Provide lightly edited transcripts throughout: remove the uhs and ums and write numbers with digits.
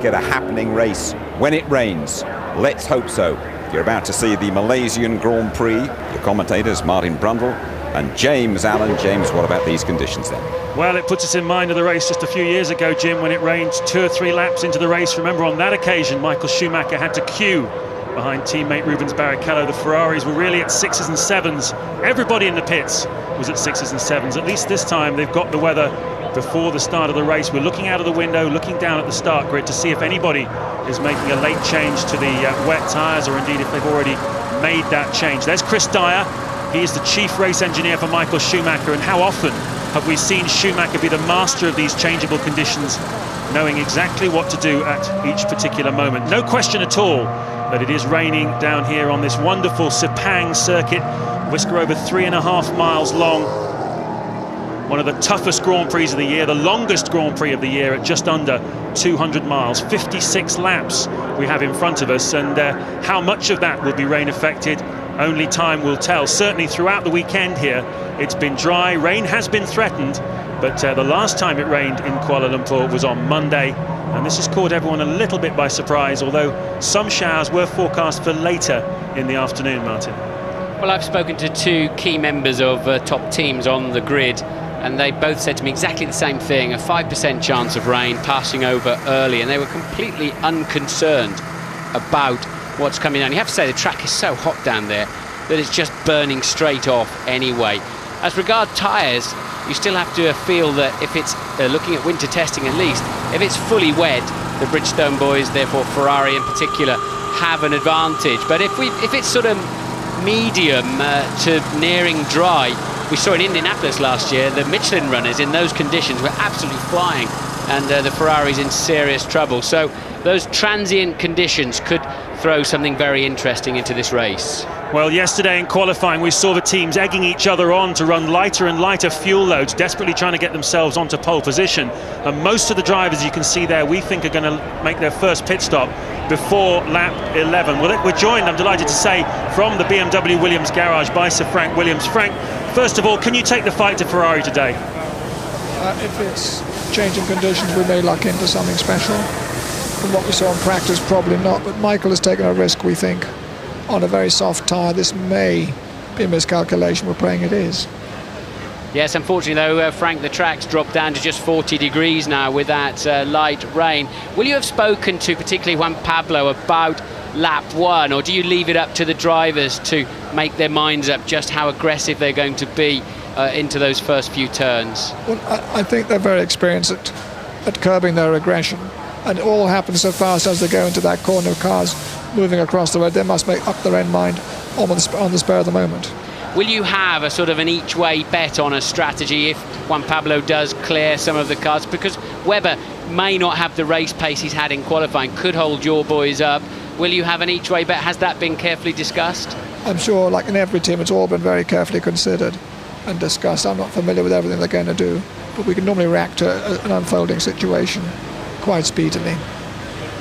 to get a happening race when it rains. Let's hope so. You're about to see the Malaysian Grand Prix. Your commentators, Martin Brundle and James Allen. James, what about these conditions then? Well, it puts us in mind of the race just a few years ago, Jim, when it rained 2 or 3 laps into the race. Remember, on that occasion, Michael Schumacher had to queue behind teammate Rubens Barrichello. The Ferraris were really at 6s and 7s. Everybody in the pits was at 6s and 7s. At least this time, they've got the weather before the start of the race. We're looking out of the window, looking down at the start grid to see if anybody is making a late change to the wet tyres, or indeed if they've already made that change. There's Chris Dyer. He is the chief race engineer for Michael Schumacher, and how often have we seen Schumacher be the master of these changeable conditions, knowing exactly what to do at each particular moment. No question at all that it is raining down here on this wonderful Sepang circuit, whisker over 3.5 miles long. One of the toughest Grand Prix of the year, the longest Grand Prix of the year at just under 200 miles, 56 laps we have in front of us, and how much of that will be rain affected, only time will tell. Certainly throughout the weekend here, it's been dry. Rain has been threatened, but the last time it rained in Kuala Lumpur was on Monday, and this has caught everyone a little bit by surprise, although some showers were forecast for later in the afternoon, Martin. Well, I've spoken to 2 key members of top teams on the grid, and they both said to me exactly the same thing: a 5% chance of rain passing over early, and they were completely unconcerned about what's coming down. You have to say the track is so hot down there that it's just burning straight off anyway. As regard tyres, you still have to feel that if it's looking at winter testing at least, if it's fully wet, the Bridgestone boys, therefore Ferrari in particular, have an advantage. But if it's sort of medium to nearing dry, we saw in Indianapolis last year, the Michelin runners in those conditions were absolutely flying, and the Ferrari's in serious trouble. So those transient conditions could throw something very interesting into this race. Well, yesterday in qualifying, we saw the teams egging each other on to run lighter and lighter fuel loads, desperately trying to get themselves onto pole position. And most of the drivers you can see there, we think, are going to make their first pit stop before lap 11. Well, we're joined, I'm delighted to say, from the BMW Williams garage by Sir Frank Williams. Frank, first of all, can you take the fight to Ferrari today? If it's changing conditions, we may luck into something special. From what we saw in practice, probably not. But Michael has taken a risk, we think, on a very soft tyre. This may be a miscalculation. We're praying it is. Yes, unfortunately though, Frank, the track's dropped down to just 40 degrees now with that light rain. Will you have spoken to particularly Juan Pablo about lap 1, or do you leave it up to the drivers to make their minds up just how aggressive they're going to be into those first few turns? Well, I think they're very experienced at curbing their aggression, and it all happens so fast as they go into that corner of cars moving across the road. They must make up their own mind on the spur of the moment. Will you have a sort of an each-way bet on a strategy if Juan Pablo does clear some of the cars? Because Webber may not have the race pace he's had in qualifying, could hold your boys up. Will you have an each-way bet? Has that been carefully discussed? I'm sure, like in every team, it's all been very carefully considered and discussed. I'm not familiar with everything they're going to do, but we can normally react to an unfolding situation quite speedily.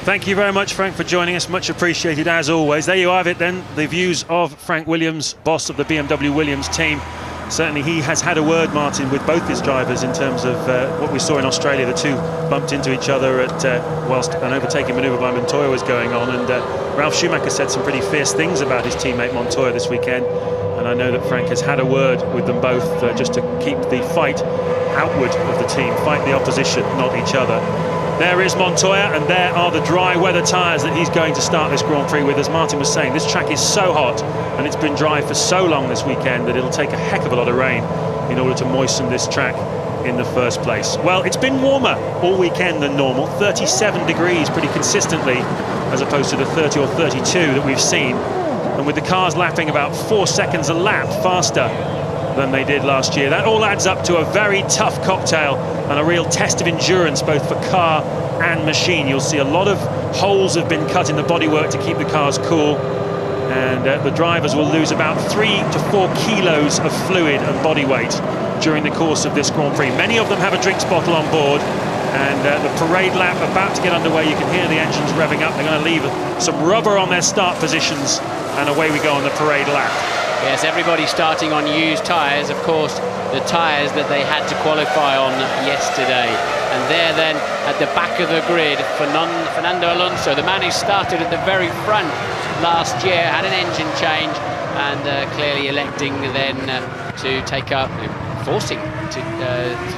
Thank you very much, Frank, for joining us. Much appreciated, as always. There you have it then, the views of Frank Williams, boss of the BMW Williams team. Certainly he has had a word, Martin, with both his drivers in terms of what we saw in Australia. The two bumped into each other whilst an overtaking manoeuvre by Montoya was going on, and Ralf Schumacher said some pretty fierce things about his teammate Montoya this weekend, and I know that Frank has had a word with them both just to keep the fight outward of the team, fight the opposition, not each other. There is Montoya, and there are the dry weather tyres that he's going to start this Grand Prix with. As Martin was saying, this track is so hot and it's been dry for so long this weekend that it'll take a heck of a lot of rain in order to moisten this track in the first place. Well, it's been warmer all weekend than normal, 37 degrees pretty consistently, as opposed to the 30 or 32 that we've seen. And with the cars lapping about 4 seconds a lap faster than they did last year, that all adds up to a very tough cocktail and a real test of endurance both for car and machine. You'll see a lot of holes have been cut in the bodywork to keep the cars cool, and the drivers will lose about 3 to 4 kilos of fluid and body weight during the course of this Grand Prix. Many of them have a drinks bottle on board, and the parade lap about to get underway. You can hear the engines revving up. They're going to leave some rubber on their start positions, and away we go on the parade lap. Yes, everybody starting on used tyres, of course, the tyres that they had to qualify on yesterday. And there then, at the back of the grid, Fernando Alonso, the man who started at the very front last year, had an engine change, and clearly electing then to take up, forcing to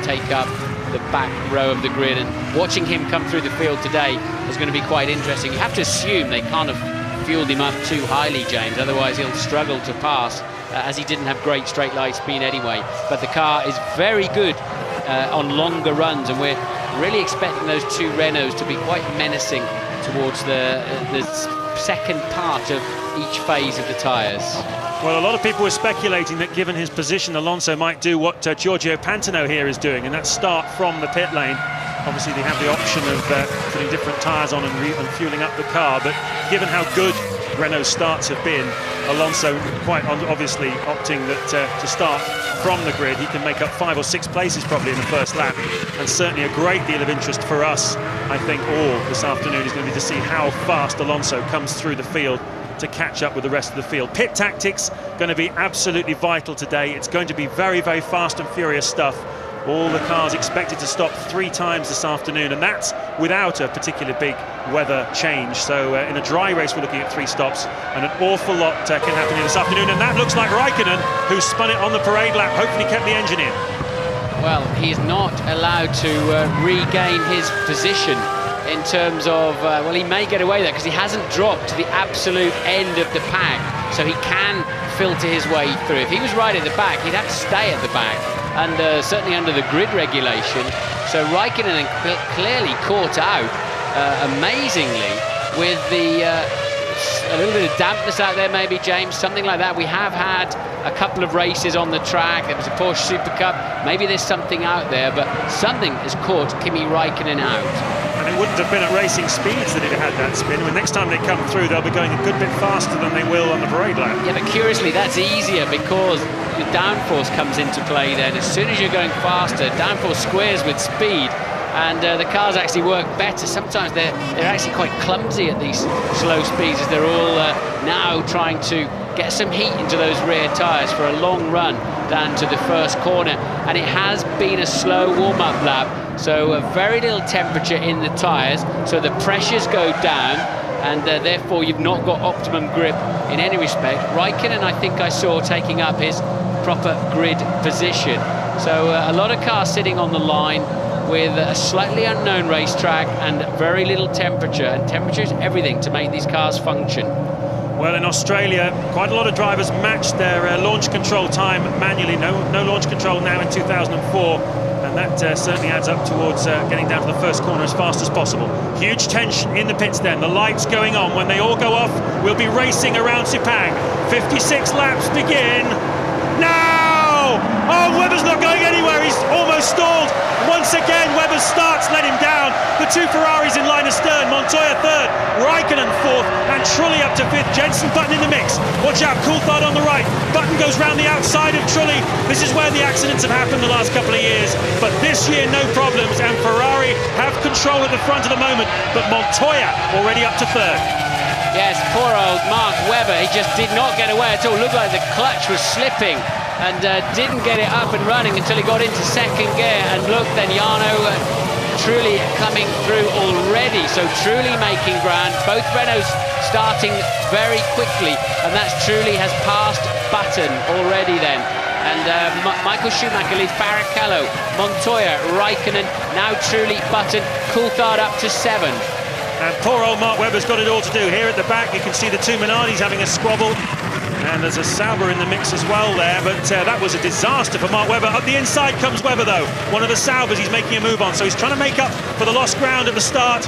take up the back row of the grid. And watching him come through the field today is going to be quite interesting. You have to assume they can't have fueled him up too highly, James, otherwise he'll struggle to pass, as he didn't have great straight line speed anyway. But the car is very good on longer runs, and we're really expecting those two Renaults to be quite menacing towards the second part of each phase of the tyres. Well, a lot of people were speculating that given his position, Alonso might do what Giorgio Pantano here is doing, and that's start from the pit lane. Obviously, they have the option of putting different tyres on and fueling up the car, but given how good Renault's starts have been, Alonso quite obviously opting that to start from the grid. He can make up 5 or 6 places probably in the first lap, and certainly a great deal of interest for us, I think, all this afternoon is going to be to see how fast Alonso comes through the field to catch up with the rest of the field. Pit tactics going to be absolutely vital today. It's going to be very, very fast and furious stuff. All the cars expected to stop 3 times this afternoon, and that's without a particular big weather change. So in a dry race, we're looking at 3 stops, and an awful lot can happen here this afternoon. And that looks like Raikkonen, who spun it on the parade lap, hopefully kept the engine in. Well, he's not allowed to regain his position in terms of, well, he may get away there because he hasn't dropped to the absolute end of the pack, so he can filter his way through. If he was right at the back, he'd have to stay at the back, and certainly under the grid regulation. So Raikkonen clearly caught out amazingly with the a little bit of dampness out there, maybe, James, something like that. We have had a couple of races on the track. There was a Porsche Super Cup. Maybe there's something out there, but something has caught Kimi Raikkonen out. And it wouldn't have been at racing speeds that he'd had that spin. When next time they come through, they'll be going a good bit faster than they will on the parade lap. Yeah, but curiously, that's easier because the downforce comes into play then. As soon as you're going faster, downforce squares with speed, and the cars actually work better. Sometimes they're actually quite clumsy at these slow speeds, as they're all now trying to get some heat into those rear tyres for a long run down to the first corner. And it has been a slow warm-up lap, so very little temperature in the tyres, so the pressures go down, and therefore you've not got optimum grip in any respect. Raikkonen, I think I saw taking up his proper grid position. So a lot of cars sitting on the line with a slightly unknown racetrack and very little temperature, and temperature is everything to make these cars function. Well, in Australia, quite a lot of drivers matched their launch control time manually. No launch control now in 2004, and that certainly adds up towards getting down to the first corner as fast as possible. Huge tension in the pits then, the lights going on. When they all go off, we'll be racing around Sepang. 56 laps begin now! Oh, Webber's not going anywhere, he's almost stalled. Once again, Webber starts, let him down. The 2 Ferraris in line astern, Montoya 3rd, Raikkonen 4th, and Trulli up to 5th. Jensen, Button in the mix. Watch out, Coulthard on the right. Button goes round the outside of Trulli. This is where the accidents have happened the last couple of years, but this year no problems, and Ferrari have control at the front at the moment, but Montoya already up to 3rd. Yes, poor old Mark Webber, he just did not get away at all. Looked like the clutch was slipping, and didn't get it up and running until he got into second gear. And look, then Jarno Trulli coming through already, so Trulli making ground. Both Renaults starting very quickly, and that's Trulli has passed Button already then. And Michael Schumacher leads Barrichello, Montoya, Raikkonen, now Trulli, Button, Coulthard up to 7. And poor old Mark Webber's got it all to do. Here at the back, you can see the 2 Minardis having a squabble. And there's a Sauber in the mix as well there, but that was a disaster for Mark Webber. Up the inside comes Webber, though. One of the Saubers he's making a move on, so he's trying to make up for the lost ground at the start.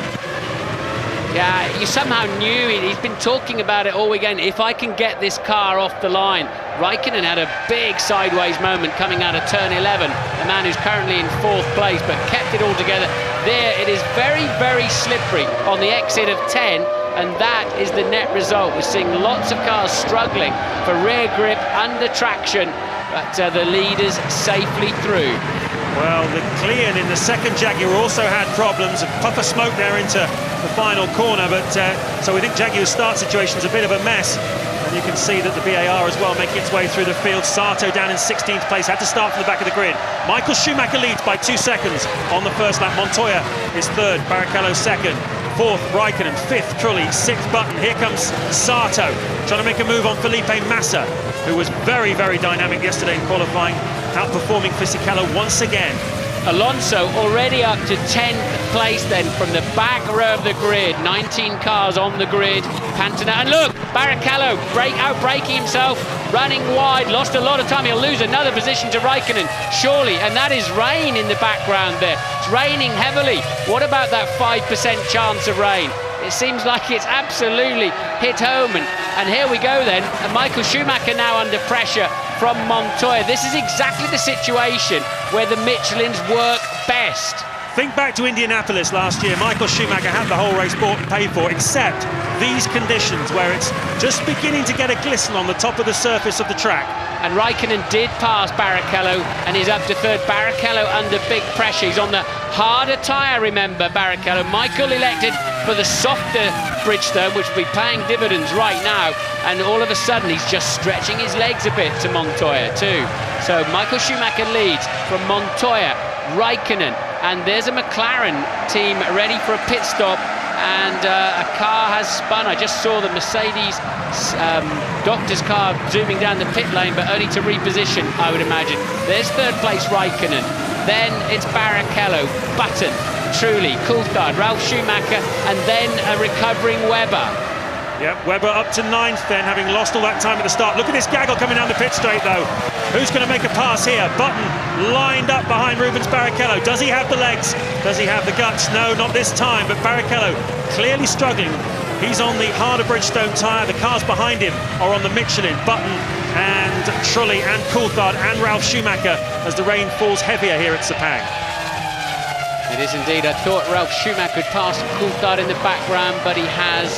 Yeah, you somehow knew it. He's been talking about it all weekend. If I can get this car off the line. Raikkonen had a big sideways moment coming out of turn 11. The man who's currently in 4th place, but kept it all together. There, it is very, very slippery on the exit of 10. And that is the net result. We're seeing lots of cars struggling for rear grip under traction, but the leaders safely through. Well, the Klein in the second Jaguar also had problems. A puff of smoke there into the final corner, but so we think Jaguar's start situation's a bit of a mess. And you can see that the BAR as well making its way through the field. Sato down in 16th place, had to start from the back of the grid. Michael Schumacher leads by 2 seconds on the first lap. Montoya is third, Barrichello second, fourth Raikkonen, fifth Trulli, sixth Button. Here comes Sato trying to make a move on Felipe Massa, who was very, very dynamic yesterday in qualifying, outperforming Fisichella once again. Alonso already up to 10th place then from the back row of the grid. 19 cars on the grid. Pantana, and look, Barrichello outbraking himself, running wide, lost a lot of time. He'll lose another position to Raikkonen, surely, and that is rain in the background there. It's raining heavily. What about that 5% chance of rain? It seems like it's absolutely hit home, and here we go then. And Michael Schumacher now under pressure from Montoya. This is exactly the situation where the Michelins work best. Think back to Indianapolis last year. Michael Schumacher had the whole race bought and paid for, except these conditions where it's just beginning to get a glisten on the top of the surface of the track. And Raikkonen did pass Barrichello and he's up to third. Barrichello under big pressure. He's on the harder tyre, remember, Barrichello. Michael elected for the softer Bridgestone, which will be paying dividends right now. And all of a sudden, he's just stretching his legs a bit to Montoya too. So Michael Schumacher leads from Montoya, Raikkonen, and there's a McLaren team ready for a pit stop. And a car has spun. I just saw the Mercedes doctor's car zooming down the pit lane, but only to reposition, I would imagine. There's third place Raikkonen. Then it's Barrichello, Button, Trulli, Coulthard, Ralf Schumacher, and then a recovering Webber. Yep, Webber up to 9th then, having lost all that time at the start. Look at this gaggle coming down the pit straight though. Who's going to make a pass here? Button lined up behind Rubens Barrichello. Does he have the legs? Does he have the guts? No, not this time, but Barrichello clearly struggling. He's on the harder Bridgestone tyre. The cars behind him are on the Michelin. Button and Trulli and Coulthard and Ralf Schumacher as the rain falls heavier here at Sepang. It is indeed. I thought Ralf Schumacher could pass Coulthard in the background, but he has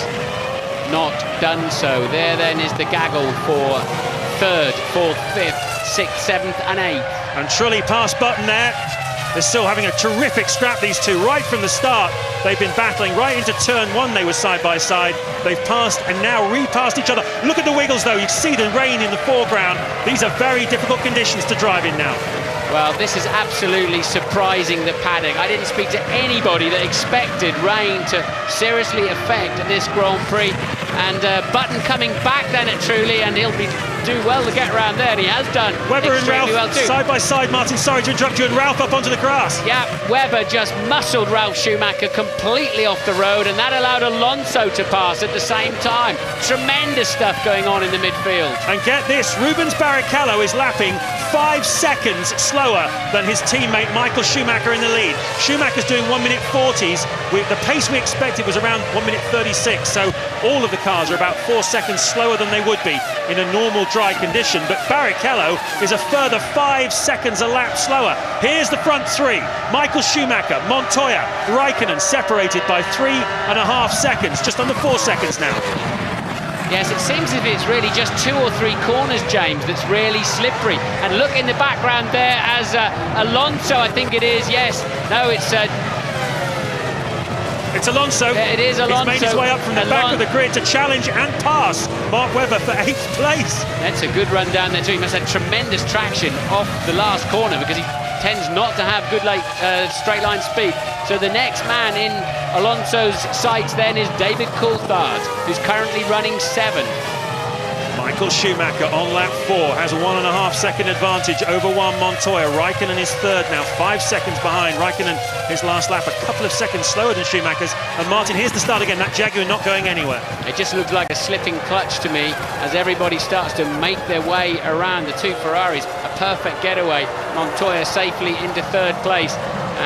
not done so. There then is the gaggle for third, fourth, fifth, sixth, seventh and eighth. And Trulli past Button there. They're still having a terrific scrap, these two, right from the start. They've been battling right into turn one. They were side by side. They've passed and now repassed each other. Look at the wiggles though. You can see the rain in the foreground. These are very difficult conditions to drive in now. Well, this is absolutely surprising, the paddock. I didn't speak to anybody that expected rain to seriously affect this Grand Prix. And Button coming back then at Trulli, and he'll do well to get around there, and he has done Webber and Ralf well too. side by side, Martin, sorry to interrupt you, and Ralf up onto the grass. Yeah, Webber just muscled Ralf Schumacher completely off the road, and that allowed Alonso to pass at the same time. Tremendous stuff going on in the midfield. And get this, Rubens Barrichello is lapping 5 seconds slower than his teammate Michael Schumacher in the lead. Schumacher's doing 1:40s. The pace we expected was around 1:36, so all of the cars are about 4 seconds slower than they would be in a normal dry condition, but Barrichello is a further 5 seconds a lap slower. Here's the front three. Michael Schumacher, Montoya, Raikkonen separated by 3.5 seconds, just under 4 seconds now. Yes, it seems as if it's really just 2 or 3 corners, James, that's really slippery. And look in the background there as Alonso, I think it is, yes. No, it's Alonso. Yeah, it is Alonso. He's made his way up from the back of the grid to challenge and pass Mark Webber for 8th place. That's a good run down there too. He must have tremendous traction off the last corner because he tends not to have good straight line speed. So the next man in Alonso's sights then is David Coulthard, who's currently running 7th. Michael Schumacher on lap 4 has a 1.5 second advantage over Juan Montoya. Raikkonen is third now, 5 seconds behind. Raikkonen, his last lap, a couple of seconds slower than Schumacher's. And Martin, here's the start again, that Jaguar not going anywhere. It just looks like a slipping clutch to me as everybody starts to make their way around the 2 Ferraris. A perfect getaway. Montoya safely into third place.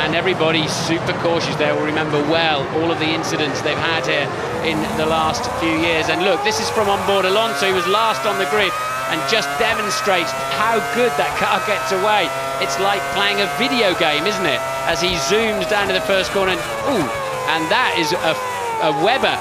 And everybody super cautious there will remember well all of the incidents they've had here in the last few years. And look, this is from on board Alonso, who was last on the grid, and just demonstrates how good that car gets away. It's like playing a video game, isn't it? As he zooms down to the first corner, and that is a Webber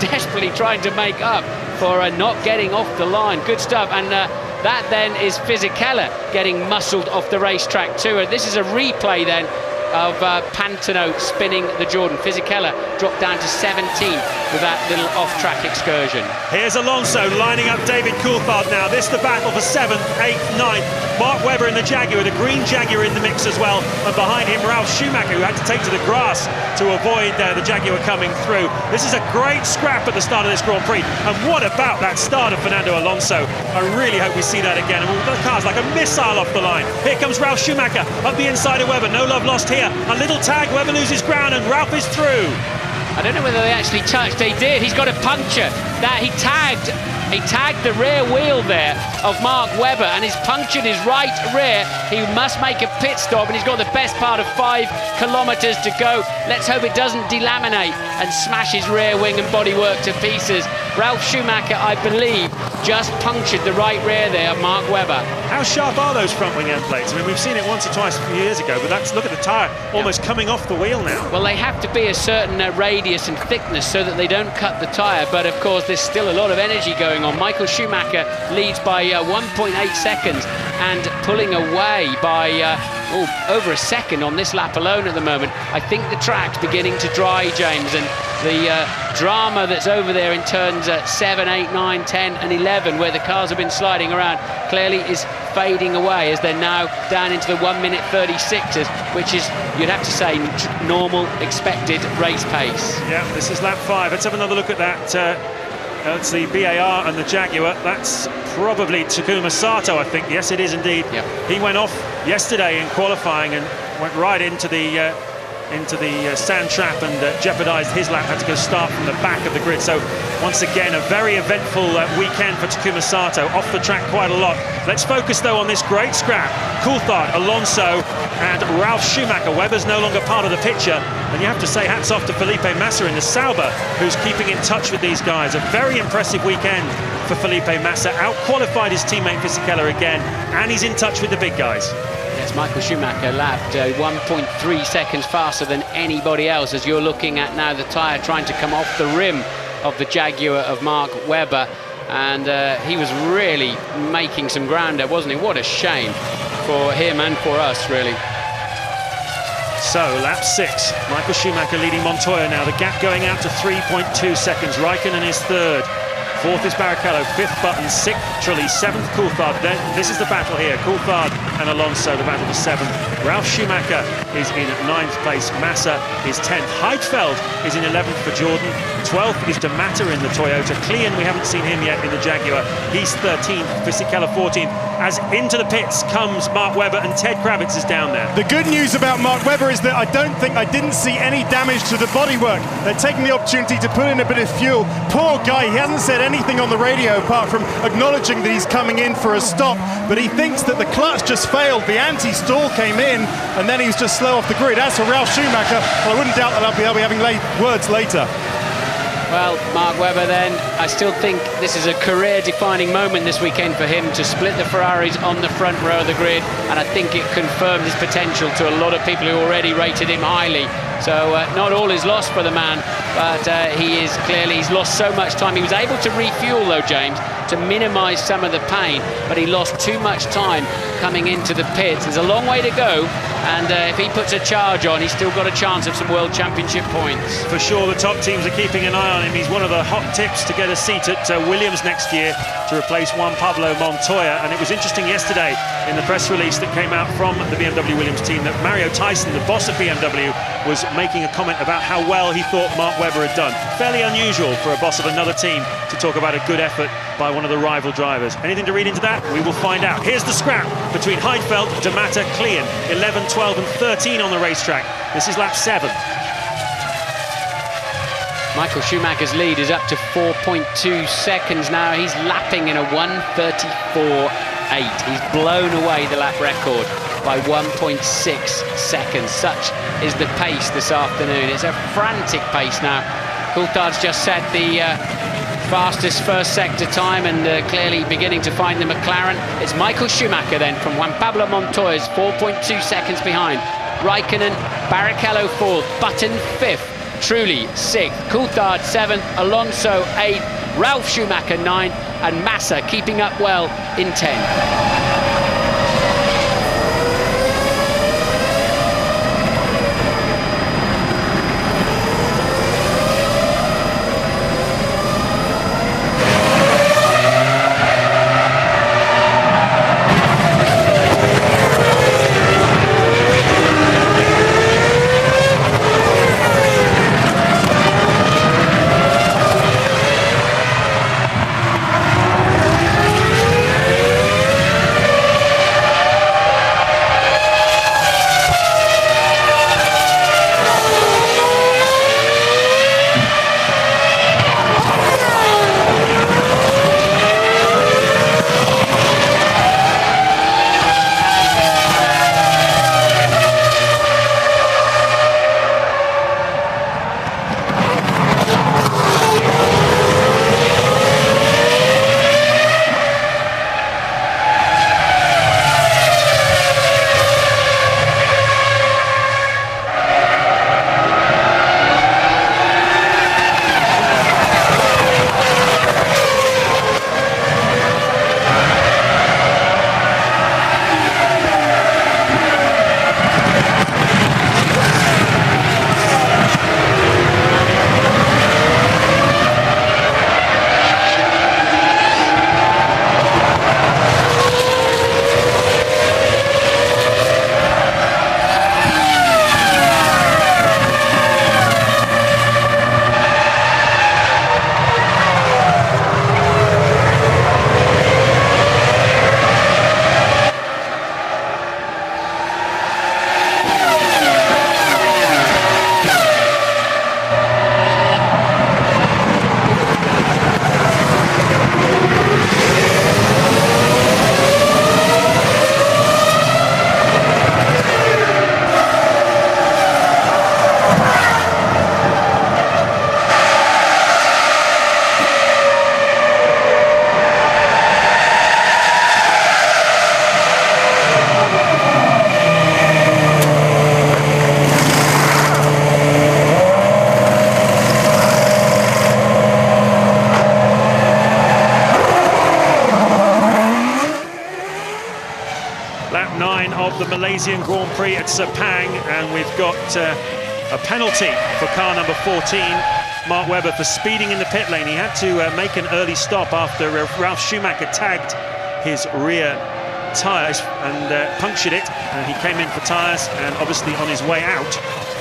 desperately trying to make up for not getting off the line. Good stuff. And that then is Fisichella getting muscled off the racetrack too. This is a replay then of Pantano spinning the Jordan. Fisichella dropped down to 17 with that little off-track excursion. Here's Alonso lining up David Coulthard now. This is the battle for 7th, 8th, 9th. Mark Webber in the Jaguar, the green Jaguar in the mix as well. And behind him, Ralf Schumacher, who had to take to the grass to avoid the Jaguar coming through. This is a great scrap at the start of this Grand Prix. And what about that start of Fernando Alonso? I really hope we see that again. And the car's like a missile off the line. Here comes Ralf Schumacher up the inside of Webber. No love lost here. A little tag, Webber loses ground, and Ralf is through. I don't know whether they actually touched. They did. He's got a puncture. That he tagged the rear wheel there of Mark Webber, and he's punctured his right rear. He must make a pit stop, and he's got the best part of 5 kilometers to go. Let's hope it doesn't delaminate and smash his rear wing and bodywork to pieces. Ralf Schumacher, I believe, just punctured the right rear there of Mark Webber. How sharp are those front wing end plates? I mean, we've seen it once or twice a few years ago, but look at the tyre almost coming off the wheel now. Well, they have to be a certain radius and thickness so that they don't cut the tyre, but of course there's still a lot of energy going on. Michael Schumacher leads by 1.8 seconds and pulling away by over a second on this lap alone at the moment. I think the track's beginning to dry, James, and the drama that's over there in turns 7, 8, 9, 10 and 11, where the cars have been sliding around, clearly is fading away as they're now down into the 1 minute 36s, which is, you'd have to say, normal, expected race pace. Yeah, this is lap 5. Let's have another look at that. That's the BAR and the Jaguar. That's probably Takuma Sato, I think. Yes, it is indeed. Yep. He went off yesterday in qualifying and went right into the sand trap and jeopardised his lap. Had to go start from the back of the grid. So once again, a very eventful weekend for Takuma Sato. Off the track quite a lot. Let's focus though on this great scrap. Coulthard, Alonso and Ralf Schumacher. Webber's no longer part of the picture, and you have to say hats off to Felipe Massa in the Sauber, who's keeping in touch with these guys. A very impressive weekend for Felipe Massa. Out-qualified his teammate Fisichella again, and he's in touch with the big guys. Yes, Michael Schumacher lapped 1.3 seconds faster than anybody else, as you're looking at now the tyre trying to come off the rim of the Jaguar of Mark Webber, and he was really making some ground there, wasn't he? What a shame for him and for us, really. So, lap 6, Michael Schumacher leading Montoya now. The gap going out to 3.2 seconds. Raikkonen is 3rd. 4th is Barrichello, 5th Button, 6th Trulli, 7th Coulthard. Then this is the battle here. Coulthard and Alonso, the battle for 7th. Ralf Schumacher is in 9th place. Massa is 10th. Heidfeld is in 11th for Jordan. 12th is De Matter in the Toyota. Klein, we haven't seen him yet in the Jaguar. He's 13th. Fisichella 14th. As into the pits comes Mark Webber, and Ted Kravitz is down there. The good news about Mark Webber is that I didn't see any damage to the bodywork. They're taking the opportunity to put in a bit of fuel. Poor guy, he hasn't said anything on the radio apart from acknowledging that he's coming in for a stop, but he thinks that the clutch just failed. The anti-stall came in, and then he was just slow off the grid. As for Ralf Schumacher, well, I wouldn't doubt that they'll be having words later. Well, Mark Webber then, I still think this is a career-defining moment this weekend for him to split the Ferraris on the front row of the grid, and I think it confirmed his potential to a lot of people who already rated him highly. So not all is lost for the man, but he's lost so much time. He was able to refuel though, James, to minimise some of the pain, but he lost too much time coming into the pits. There's a long way to go, and if he puts a charge on, he's still got a chance of some World Championship points. For sure, the top teams are keeping an eye on him. He's one of the hot tips to get a seat at Williams next year to replace Juan Pablo Montoya. And it was interesting yesterday in the press release that came out from the BMW Williams team that Mario Tyson, the boss of BMW, was making a comment about how well he thought Mark Webber had done. Fairly unusual for a boss of another team to talk about a good effort by one of the rival drivers. Anything to read into that? We will find out. Here's the scrap between Heidfeld, De Matter, Klein. 11, 12 and 13 on the racetrack. This is lap 7. Michael Schumacher's lead is up to 4.2 seconds now. He's lapping in a 1:34.8. He's blown away the lap record by 1.6 seconds. Such is the pace this afternoon. It's a frantic pace now. Coulthard's just set the fastest first sector time, and clearly beginning to find the McLaren. It's Michael Schumacher then from Juan Pablo Montoya's 4.2 seconds behind. Raikkonen, Barrichello 4th, Button 5th, Trulli 6th, Coulthard 7th, Alonso 8th, Ralf Schumacher 9th, and Massa keeping up well in 10th. 1 Malaysian Grand Prix at Sepang, and we've got a penalty for car number 14, Mark Webber, for speeding in the pit lane. He had to make an early stop after Ralf Schumacher tagged his rear tyres and punctured it, and he came in for tyres, and obviously on his way out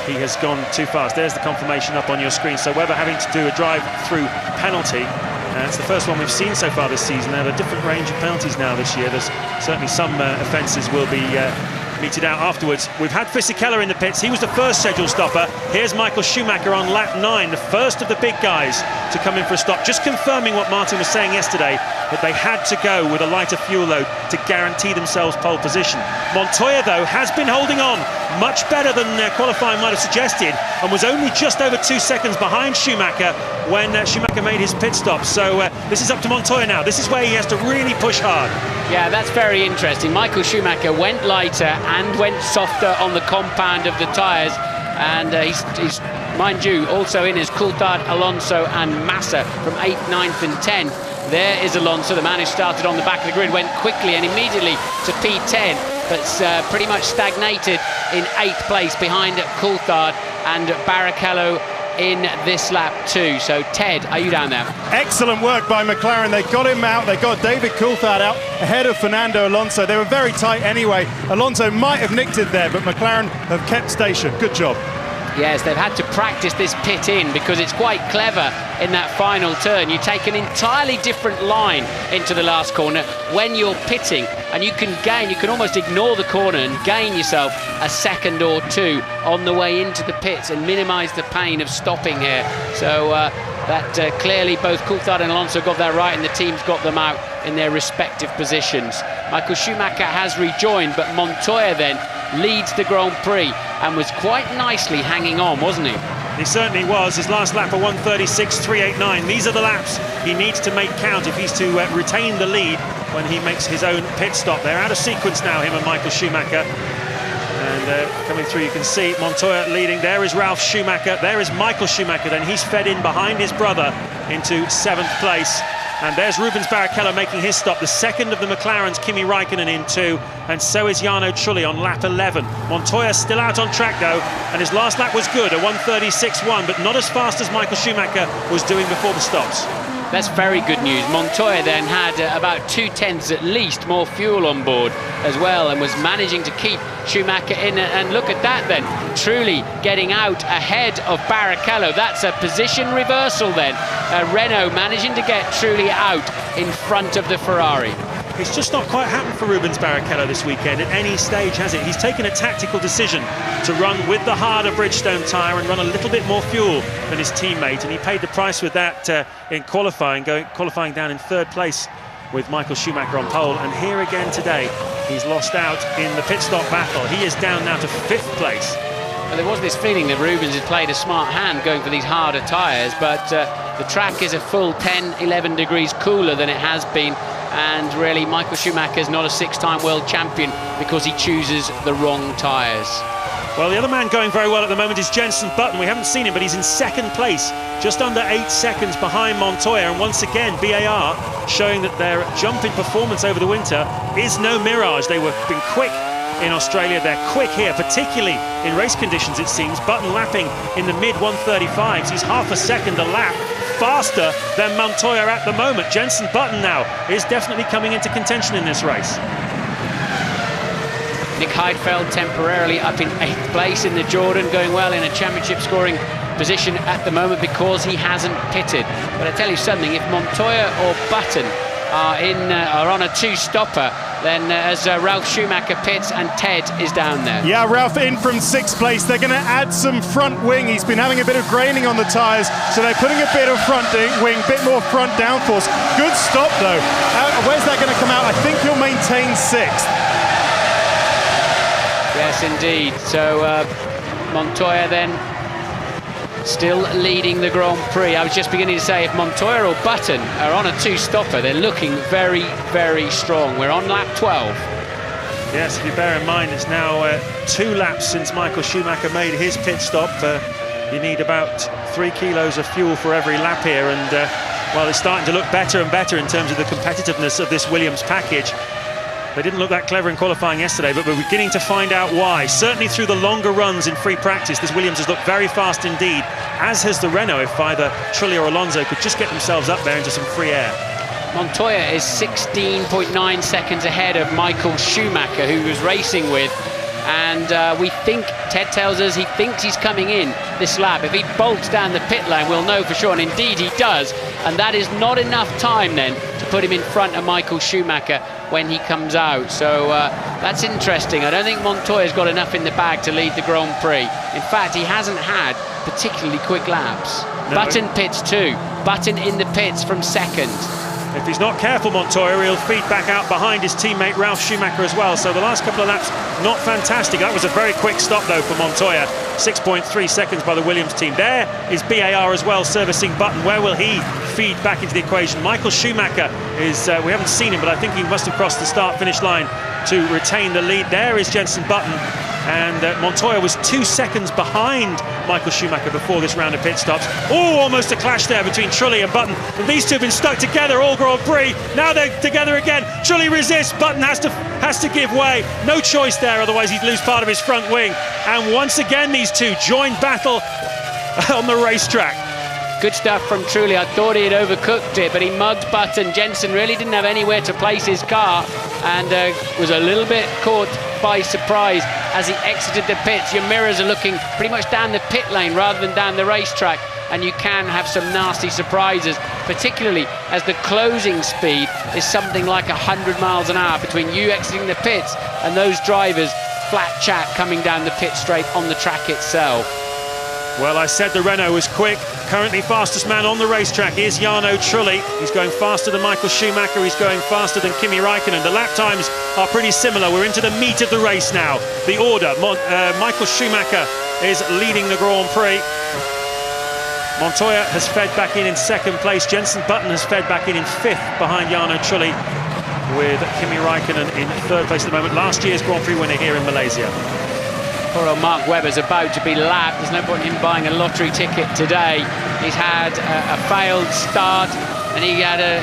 he has gone too fast. There's the confirmation up on your screen. So Webber having to do a drive-through penalty. It's the first one we've seen so far this season. They have a different range of penalties now this year. There's certainly some offences will be meted out afterwards. We've had Fisichella in the pits. He was the first scheduled stopper. Here's Michael Schumacher on lap 9, the first of the big guys to come in for a stop. Just confirming what Martin was saying yesterday, that they had to go with a lighter fuel load to guarantee themselves pole position. Montoya, though, has been holding on much better than qualifying might have suggested, and was only just over 2 seconds behind Schumacher when Schumacher made his pit stop. So this is up to Montoya now. This is where he has to really push hard. Yeah, that's very interesting. Michael Schumacher went lighter and went softer on the compound of the tyres, and he's, mind you, also in his Coulthard, Alonso and Massa from 8th, 9th and 10th. There is Alonso, the man who started on the back of the grid, went quickly and immediately to P10, but pretty much stagnated in 8th place behind Coulthard and Barrichello in this lap too. So Ted, are you down there? Excellent work by McLaren. They got him out. They got David Coulthard out ahead of Fernando Alonso. They were very tight anyway. Alonso might have nicked it there, but McLaren have kept station. Good job. Yes, they've had to practice this pit in because it's quite clever in that final turn. You take an entirely different line into the last corner when you're pitting, and you can gain, you can almost ignore the corner and gain yourself a second or two on the way into the pits and minimise the pain of stopping here. So that clearly both Coulthard and Alonso got that right, and the teams got them out in their respective positions. Michael Schumacher has rejoined, but Montoya then leads the Grand Prix and was quite nicely hanging on, wasn't he? He certainly was. His last lap of 1:36.389. These are the laps he needs to make count if he's to retain the lead when he makes his own pit stop. They're out of sequence now, him and Michael Schumacher. And coming through, you can see Montoya leading. There is Ralf Schumacher. There is Michael Schumacher. Then he's fed in behind his brother into 7th place. And there's Rubens Barrichello making his stop, the second of the McLarens, Kimi Raikkonen in 2, and so is Jarno Trulli on lap 11. Montoya still out on track though, and his last lap was good, a 1:36.1, but not as fast as Michael Schumacher was doing before the stops. That's very good news. Montoya then had about 2/10 at least more fuel on board as well, and was managing to keep Schumacher in. And look at that then, Trulli getting out ahead of Barrichello. That's a position reversal then. Renault managing to get Trulli out in front of the Ferrari. It's just not quite happened for Rubens Barrichello this weekend at any stage, has it? He's taken a tactical decision to run with the harder Bridgestone tyre and run a little bit more fuel than his teammate, and he paid the price with that in qualifying down in 3rd place with Michael Schumacher on pole. And here again today, he's lost out in the pit stop battle. He is down now to 5th place. Well, there was this feeling that Rubens had played a smart hand going for these harder tyres, but the track is a full 10-11 degrees cooler than it has been. And really, Michael Schumacher's not a 6-time world champion because he chooses the wrong tyres. Well, the other man going very well at the moment is Jenson Button. We haven't seen him, but he's in 2nd place, just under 8 seconds behind Montoya. And once again, BAR showing that their jump in performance over the winter is no mirage. They were been quick in Australia. They're quick here, particularly in race conditions, it seems. Button lapping in the mid-135s. He's half a second a lap faster than Montoya at the moment. Jenson Button now is definitely coming into contention in this race. Nick Heidfeld temporarily up in 8th place in the Jordan, going well in a championship scoring position at the moment because he hasn't pitted. But I tell you something, if Montoya or Button are on a 2-stopper, then as Ralf Schumacher pits and Ted is down there. Yeah, Ralf in from 6th place. They're going to add some front wing. He's been having a bit of graining on the tyres, so they're putting a bit of front wing, bit more front downforce. Good stop though. Where's that going to come out? I think he'll maintain 6th. Yes, indeed. So Montoya then still leading the Grand Prix. I was just beginning to say, if Montoya or Button are on a 2-stopper, they're looking very, very strong. We're on lap 12. Yes, if you bear in mind, it's now 2 laps since Michael Schumacher made his pit stop. You need about 3 kilos of fuel for every lap here, and well, it's starting to look better and better in terms of the competitiveness of this Williams package. They didn't look that clever in qualifying yesterday, but we're beginning to find out why. Certainly through the longer runs in free practice, this Williams has looked very fast indeed, as has the Renault, if either Trulli or Alonso could just get themselves up there into some free air. Montoya is 16.9 seconds ahead of Michael Schumacher, who was racing with. And we think, Ted tells us, he thinks he's coming in this lap. If he bolts down the pit lane, we'll know for sure, and indeed he does. And that is not enough time then to put him in front of Michael Schumacher when he comes out. So that's interesting. I don't think Montoya's got enough in the bag to lead the Grand Prix. In fact, he hasn't had particularly quick laps. No. Button pits too. Button in the pits from second. If he's not careful, Montoya, he'll feed back out behind his teammate Ralf Schumacher as well. So the last couple of laps, not fantastic. That was a very quick stop, though, for Montoya. 6.3 seconds by the Williams team. There is BAR as well, servicing Button. Where will he feed back into the equation? Michael Schumacher is, we haven't seen him, but I think he must have crossed the start-finish line to retain the lead. There is Jenson Button. And Montoya was 2 seconds behind Michael Schumacher before this round of pit stops. Oh, almost a clash there between Trulli and Button. And these two have been stuck together all Grand Prix. Now they're together again. Trulli resists. Button has to give way. No choice there, otherwise he'd lose part of his front wing. And once again, these two joined battle on the racetrack. Good stuff from Trulli. I thought he had overcooked it, but he mugged Button. Jenson really didn't have anywhere to place his car and was a little bit caught by surprise as he exited the pits. Your mirrors are looking pretty much down the pit lane rather than down the racetrack, and you can have some nasty surprises, particularly as the closing speed is something like 100 miles an hour between you exiting the pits and those drivers flat chat coming down the pit straight on the track itself. Well, I said the Renault was quick. Currently fastest man on the racetrack is Jarno Trulli. He's going faster than Michael Schumacher. He's going faster than Kimi Raikkonen. The lap times are pretty similar. We're into the meat of the race now. The order, Michael Schumacher is leading the Grand Prix. Montoya has fed back in second place. Jenson Button has fed back in fifth behind Jarno Trulli, with Kimi Raikkonen in third place at the moment. Last year's Grand Prix winner here in Malaysia. Poor old Mark Webber's about to be lapped. There's no point in him buying a lottery ticket today. He's had a failed start, and he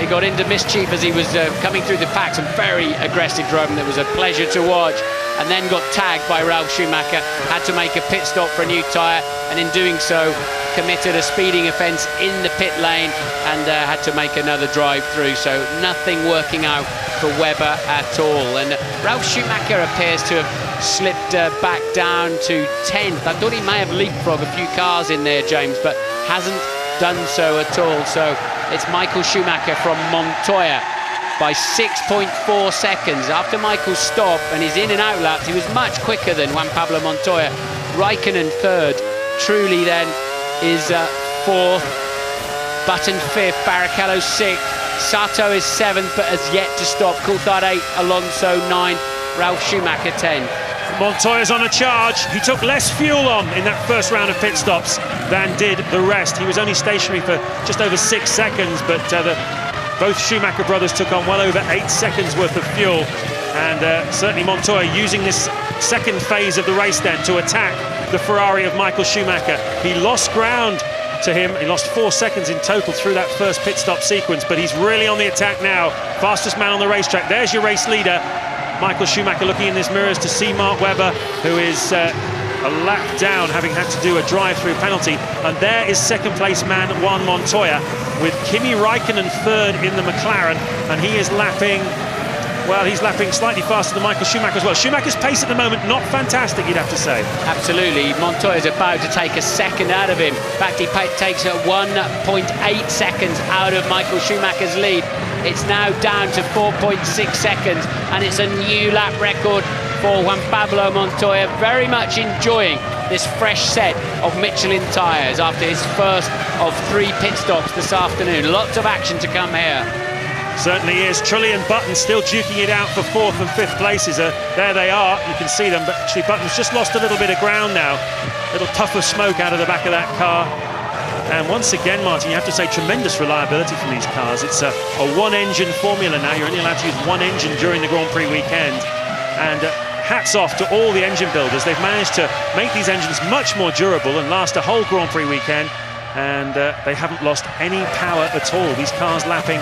got into mischief as he was coming through the pack. Some very aggressive driving that was a pleasure to watch, and then got tagged by Ralf Schumacher. Had to make a pit stop for a new tyre, and in doing so committed a speeding offence in the pit lane and had to make another drive through. So nothing working out for Webber at all. And Ralf Schumacher appears to have slipped back down to 10th. I thought he may have leapfrogged a few cars in there, James, but hasn't done so at all. So it's Michael Schumacher from Montoya by 6.4 seconds. After Michael's stop and his in and out laps, he was much quicker than Juan Pablo Montoya. Raikkonen third. Trulli then is fourth. Button fifth. Barrichello sixth. Sato is seventh, but has yet to stop. Coulthard 8, Alonso 9, Ralf Schumacher 10. Montoya's on a charge. He took less fuel on in that first round of pit stops than did the rest. He was only stationary for just over 6 seconds, but both Schumacher brothers took on well over 8 seconds worth of fuel. And certainly Montoya using this second phase of the race then to attack the Ferrari of Michael Schumacher. He lost ground to him. He lost 4 seconds in total through that first pit stop sequence, but he's really on the attack now. Fastest man on the racetrack. There's your race leader, Michael Schumacher, looking in his mirrors to see Mark Webber, who is a lap down, having had to do a drive-through penalty. And there is second place man Juan Montoya, with Kimi Raikkonen third in the McLaren, and he is lapping, well, he's lapping slightly faster than Michael Schumacher as well. Schumacher's pace at the moment, not fantastic, you'd have to say. Absolutely. Montoya's about to take a second out of him. In fact, he takes 1.8 seconds out of Michael Schumacher's lead. It's now down to 4.6 seconds, and it's a new lap record for Juan Pablo Montoya. Very much enjoying this fresh set of Michelin tyres after his first of 3 pit stops this afternoon. Lots of action to come here. Certainly is. Trulli and Button still duking it out for 4th and 5th places. There they are. You can see them, but actually Button's just lost a little bit of ground now. A little puff of smoke out of the back of that car. And once again, Martin, you have to say tremendous reliability from these cars. It's a one-engine formula now. You're only allowed to use one engine during the Grand Prix weekend. And hats off to all the engine builders. They've managed to make these engines much more durable and last a whole Grand Prix weekend. And they haven't lost any power at all. These cars lapping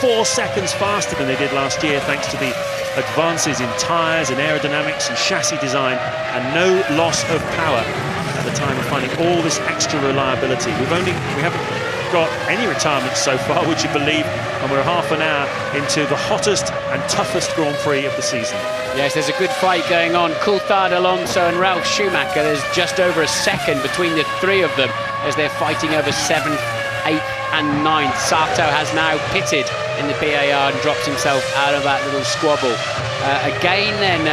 4 seconds faster than they did last year, thanks to the advances in tyres and aerodynamics and chassis design, and no loss of power at the time of finding all this extra reliability. We haven't got any retirements so far, would you believe, and we're half an hour into the hottest and toughest Grand Prix of the season. Yes, there's a good fight going on. Coulthard, Alonso and Ralf Schumacher. There's just over a second between the three of them as they're fighting over 7th, 8th and 9th. Sato has now pitted in the PAR and dropped himself out of that little squabble. Again then,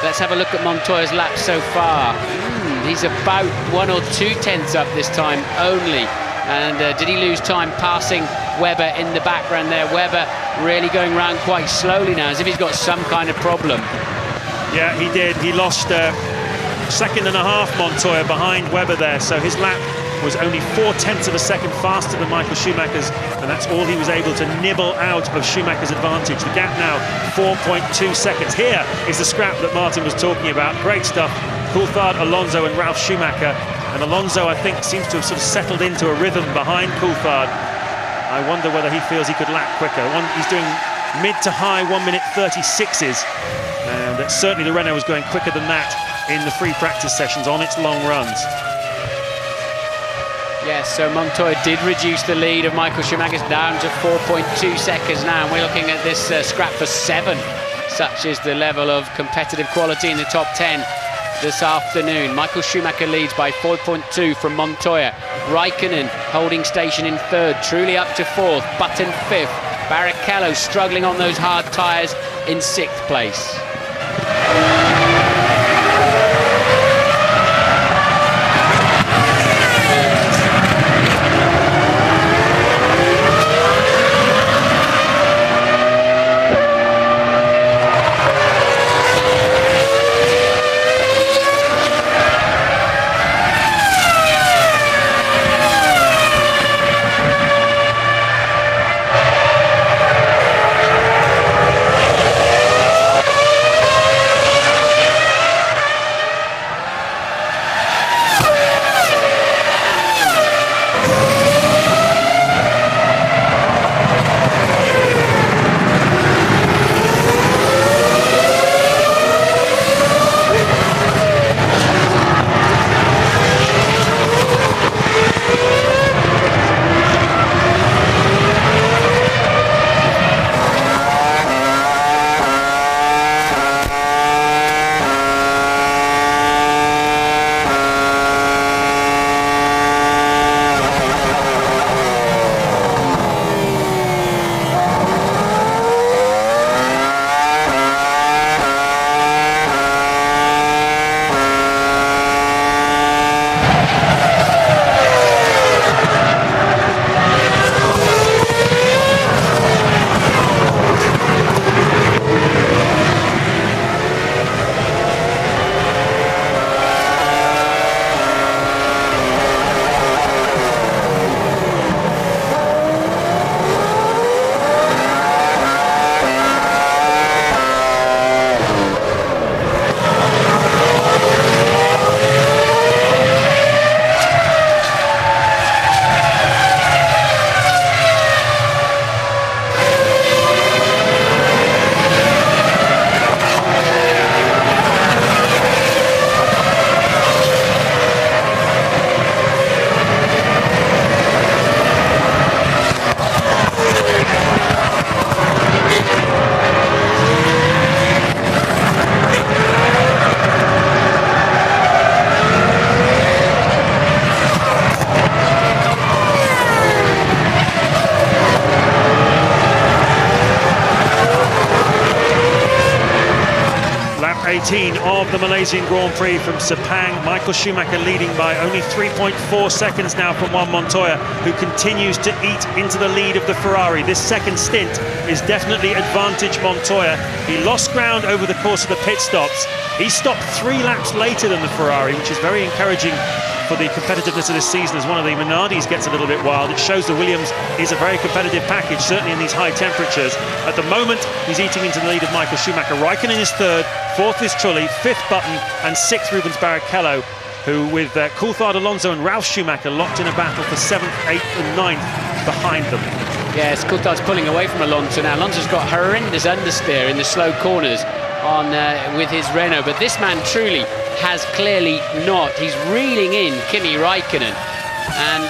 let's have a look at Montoya's lap so far. He's about 1 or 2 tenths up this time only. And did he lose time passing Webber in the background there? Webber really going round quite slowly now, as if he's got some kind of problem. Yeah, he did. He lost 1.5 seconds Montoya behind Webber there, so his lap was only 0.4 of a second faster than Michael Schumacher's, and that's all he was able to nibble out of Schumacher's advantage. The gap now 4.2 seconds. Here is the scrap that Martin was talking about. Great stuff. Coulthard, Alonso and Ralf Schumacher. And Alonso, I think, seems to have sort of settled into a rhythm behind Coulthard. I wonder whether he feels he could lap quicker. He's doing mid to high 1:36s, and certainly the Renault was going quicker than that in the free practice sessions on its long runs. Yes, so Montoya did reduce the lead of Michael Schumacher's down to 4.2 seconds now, and we're looking at this scrap for 7. Such is the level of competitive quality in the top 10 this afternoon. Michael Schumacher leads by 4.2 from Montoya. Raikkonen holding station in 3rd, Trulli up to 4th, Button 5th. Barrichello struggling on those hard tyres in 6th place. Lap 18 of the Malaysian Grand Prix from Sepang. Michael Schumacher leading by only 3.4 seconds now from Juan Montoya, who continues to eat into the lead of the Ferrari. This second stint is definitely advantage Montoya. He lost ground over the course of the pit stops. He stopped 3 laps later than the Ferrari, which is very encouraging for the competitiveness of this season as one of the Minardis gets a little bit wild. It shows the Williams is a very competitive package, certainly in these high temperatures. At the moment, he's eating into the lead of Michael Schumacher. Raikkonen is 3rd, 4th is Trulli, 5th Button, and 6th Rubens Barrichello, who with Coulthard, Alonso and Ralf Schumacher locked in a battle for 7th, 8th and 9th behind them. Yes, Coulthard's pulling away from Alonso now. Alonso's got horrendous understeer in the slow corners on with his Renault, but this man truly has clearly not. He's reeling in Kimi Raikkonen, and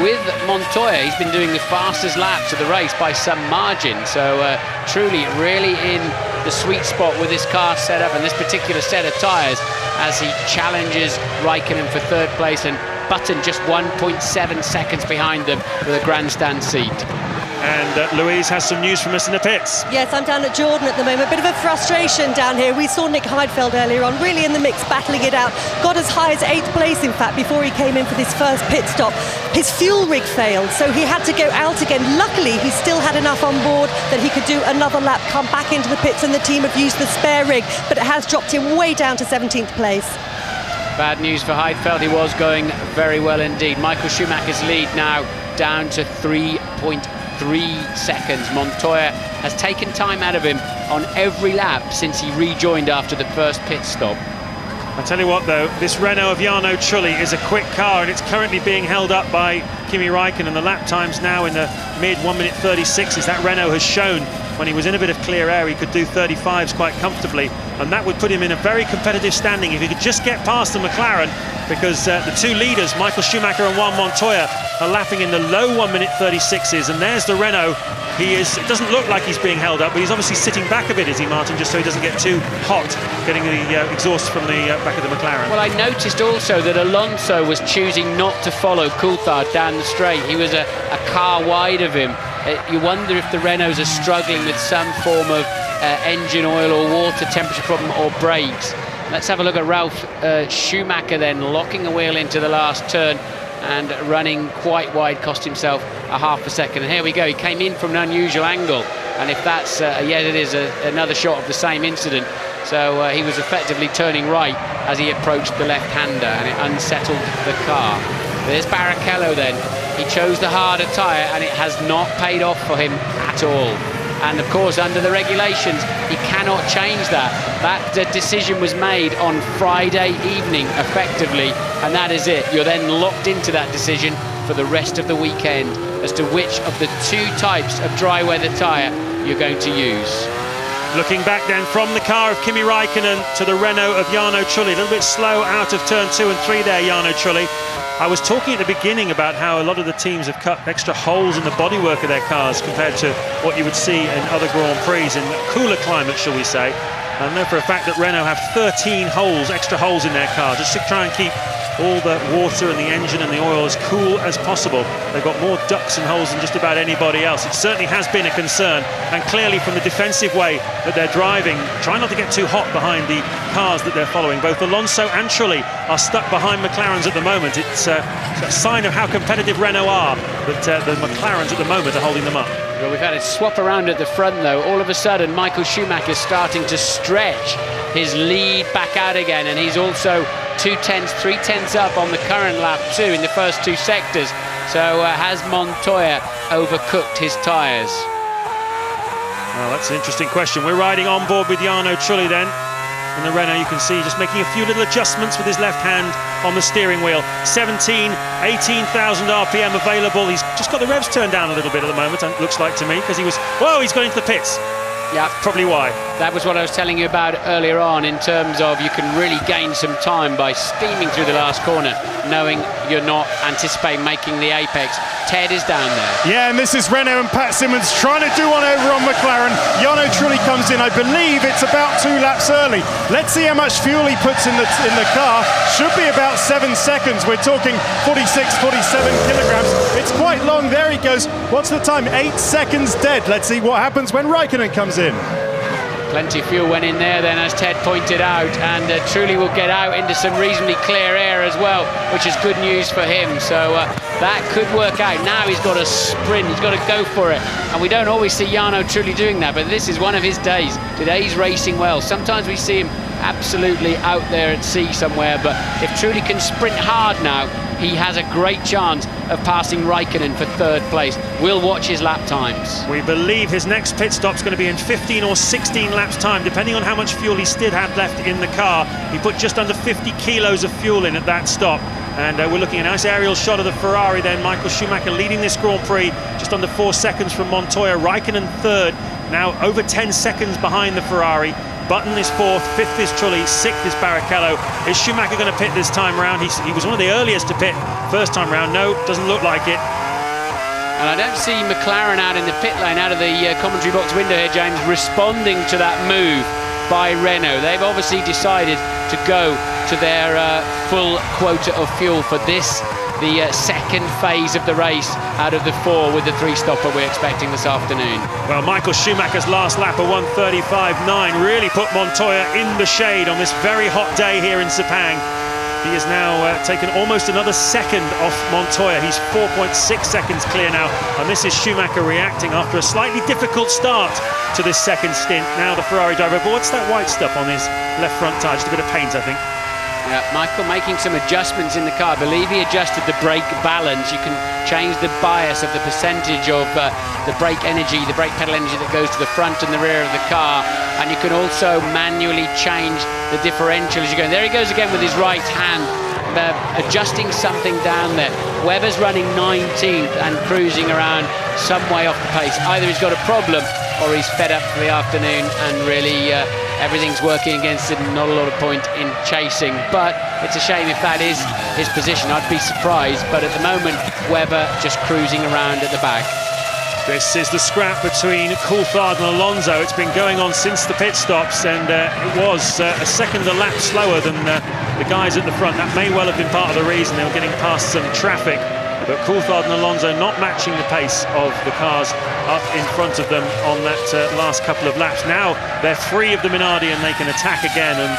with Montoya, he's been doing the fastest laps of the race by some margin. So truly, really in the sweet spot with this car setup and this particular set of tyres as he challenges Raikkonen for third place, and Button just 1.7 seconds behind them with a grandstand seat. And Louise has some news from us in the pits. Yes, I'm down at Jordan at the moment. Bit of a frustration down here. We saw Nick Heidfeld earlier on, really in the mix, battling it out. Got as high as 8th place, in fact, before he came in for this first pit stop. His fuel rig failed, so he had to go out again. Luckily, he still had enough on board that he could do another lap, come back into the pits, and the team have used the spare rig, but it has dropped him way down to 17th place. Bad news for Heidfeld. He was going very well indeed. Michael Schumacher's lead now down to 3.3 seconds. Montoya has taken time out of him on every lap since he rejoined after the first pit stop. I tell you what though, this Renault of Jarno Trulli is a quick car, and it's currently being held up by Kimi Raikkonen. The lap times now in the mid 1:36 36s. That Renault has shown when he was in a bit of clear air he could do 35s quite comfortably, and that would put him in a very competitive standing if he could just get past the McLaren, because the two leaders, Michael Schumacher and Juan Montoya, are lapping in the low 1:36s, and there's the Renault. It doesn't look like he's being held up, but he's obviously sitting back a bit, is he, Martin, just so he doesn't get too hot getting the exhaust from the back of the McLaren. Well, I noticed also that Alonso was choosing not to follow Coulthard down the straight. He was a car wide of him. You wonder if the Renaults are struggling with some form of engine oil or water temperature problem or brakes. Let's have a look at Ralf Schumacher then, locking the wheel into the last turn and running quite wide, cost himself a half a second. And here we go, he came in from an unusual angle, and if that's, yes, it is another shot of the same incident. So he was effectively turning right as he approached the left-hander, and it unsettled the car. There's Barrichello then. He chose the harder tyre, and it has not paid off for him at all. And of course, under the regulations, he cannot change that. That decision was made on Friday evening, effectively, and that is it. You're then locked into that decision for the rest of the weekend as to which of the two types of dry weather tyre you're going to use. Looking back then from the car of Kimi Raikkonen to the Renault of Jarno Trulli, a little bit slow out of turn 2 and 3 there, Jarno Trulli. I was talking at the beginning about how a lot of the teams have cut extra holes in the bodywork of their cars compared to what you would see in other Grand Prix in cooler climates, shall we say. I know for a fact that Renault have 13 holes, extra holes in their car, just to try and keep all the water and the engine and the oil as cool as possible. They've got more ducts and holes than just about anybody else. It certainly has been a concern, and clearly from the defensive way that they're driving, try not to get too hot behind the cars that they're following. Both Alonso and Trulli are stuck behind McLarens at the moment. It's a sign of how competitive Renault are, but the McLarens at the moment are holding them up. Well, we've had a swap around at the front though. All of a sudden Michael Schumacher is starting to stretch his lead back out again, and he's also 3/10 up on the current lap too in the first two sectors. So has Montoya overcooked his tyres? Well, that's an interesting question. We're riding on board with Jarno Trulli then. In the Renault, you can see just making a few little adjustments with his left hand on the steering wheel. 18,000 RPM available. He's just got the revs turned down a little bit at the moment, it looks like to me, because he's gone into the pits. Yeah, probably why. That was what I was telling you about earlier on, in terms of you can really gain some time by steaming through the last corner, knowing you're not anticipating making the apex. Ted is down there. Yeah, and this is Renault and Pat Simmons trying to do one over on McLaren. Jarno Trulli comes in, I believe it's about 2 laps early. Let's see how much fuel he puts in the car. Should be about 7 seconds. We're talking 46, 47 kilograms. It's quite long. There he goes. What's the time? 8 seconds dead. Let's see what happens when Raikkonen comes in. Plenty of fuel went in there then, as Ted pointed out, and Trulli will get out into some reasonably clear air as well, which is good news for him. So that could work out. Now he's got to sprint, he's got to go for it, and we don't always see Jarno Trulli doing that, but this is one of his days. Today he's racing well. Sometimes we see him absolutely out there at sea somewhere, but if Trulli can sprint hard now, he has a great chance of passing Raikkonen for third place. We'll watch his lap times. We believe his next pit stop's going to be in 15 or 16 laps time, depending on how much fuel he still had left in the car. He put just under 50 kilos of fuel in at that stop. And we're looking at a nice aerial shot of the Ferrari then. Michael Schumacher leading this Grand Prix, just under 4 seconds from Montoya. Raikkonen third, now over 10 seconds behind the Ferrari. Button is fourth, fifth is Trulli, sixth is Barrichello. Is Schumacher going to pit this time round? He was one of the earliest to pit first time round. No, doesn't look like it. And I don't see McLaren out in the pit lane, out of the commentary box window here, James, responding to that move by Renault. They've obviously decided to go to their full quota of fuel for this, the second phase of the race out of the 4 with the 3-stopper we're expecting this afternoon. Well, Michael Schumacher's last lap of 1:35.9 really put Montoya in the shade on this very hot day here in Sepang. He has now taken almost another second off Montoya. He's 4.6 seconds clear now, and this is Schumacher reacting after a slightly difficult start to this second stint. Now the Ferrari driver, but what's that white stuff on his left front tyre? Just a bit of paint, I think. Yeah, Michael making some adjustments in the car. I believe he adjusted the brake balance. You can change the bias of the percentage of the brake energy, the brake pedal energy that goes to the front and the rear of the car. And you can also manually change the differential as you go. And there he goes again with his right hand, adjusting something down there. Webber's running 19th and cruising around some way off the pace. Either he's got a problem or he's fed up for the afternoon and really everything's working against him, not a lot of point in chasing. But it's a shame if that is his position. I'd be surprised, but at the moment Webber just cruising around at the back. This is the scrap between Coulthard and Alonso. It's been going on since the pit stops, and it was a second a lap slower than the guys at the front. That may well have been part of the reason they were getting past some traffic. But Coulthard and Alonso not matching the pace of the cars up in front of them on that last couple of laps. Now they're free of the Minardi and they can attack again, and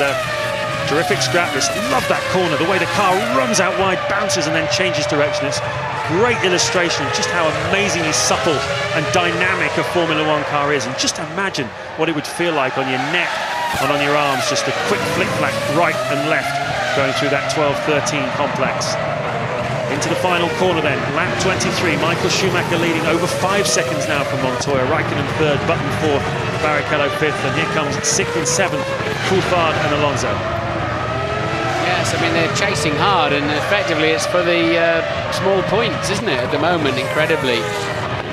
terrific scrap. Just love that corner, the way the car runs out wide, bounces and then changes direction. It's great illustration of just how amazingly supple and dynamic a Formula One car is. And just imagine what it would feel like on your neck and on your arms, just a quick flick-flack right and left going through that 12-13 complex. Into the final corner then, lap 23, Michael Schumacher leading over 5 seconds now from Montoya. Raikkonen third, Button fourth, Barrichello fifth, and here comes sixth and seventh, Coulthard and Alonso. Yes, I mean, they're chasing hard, and effectively it's for the small points, isn't it, at the moment, incredibly.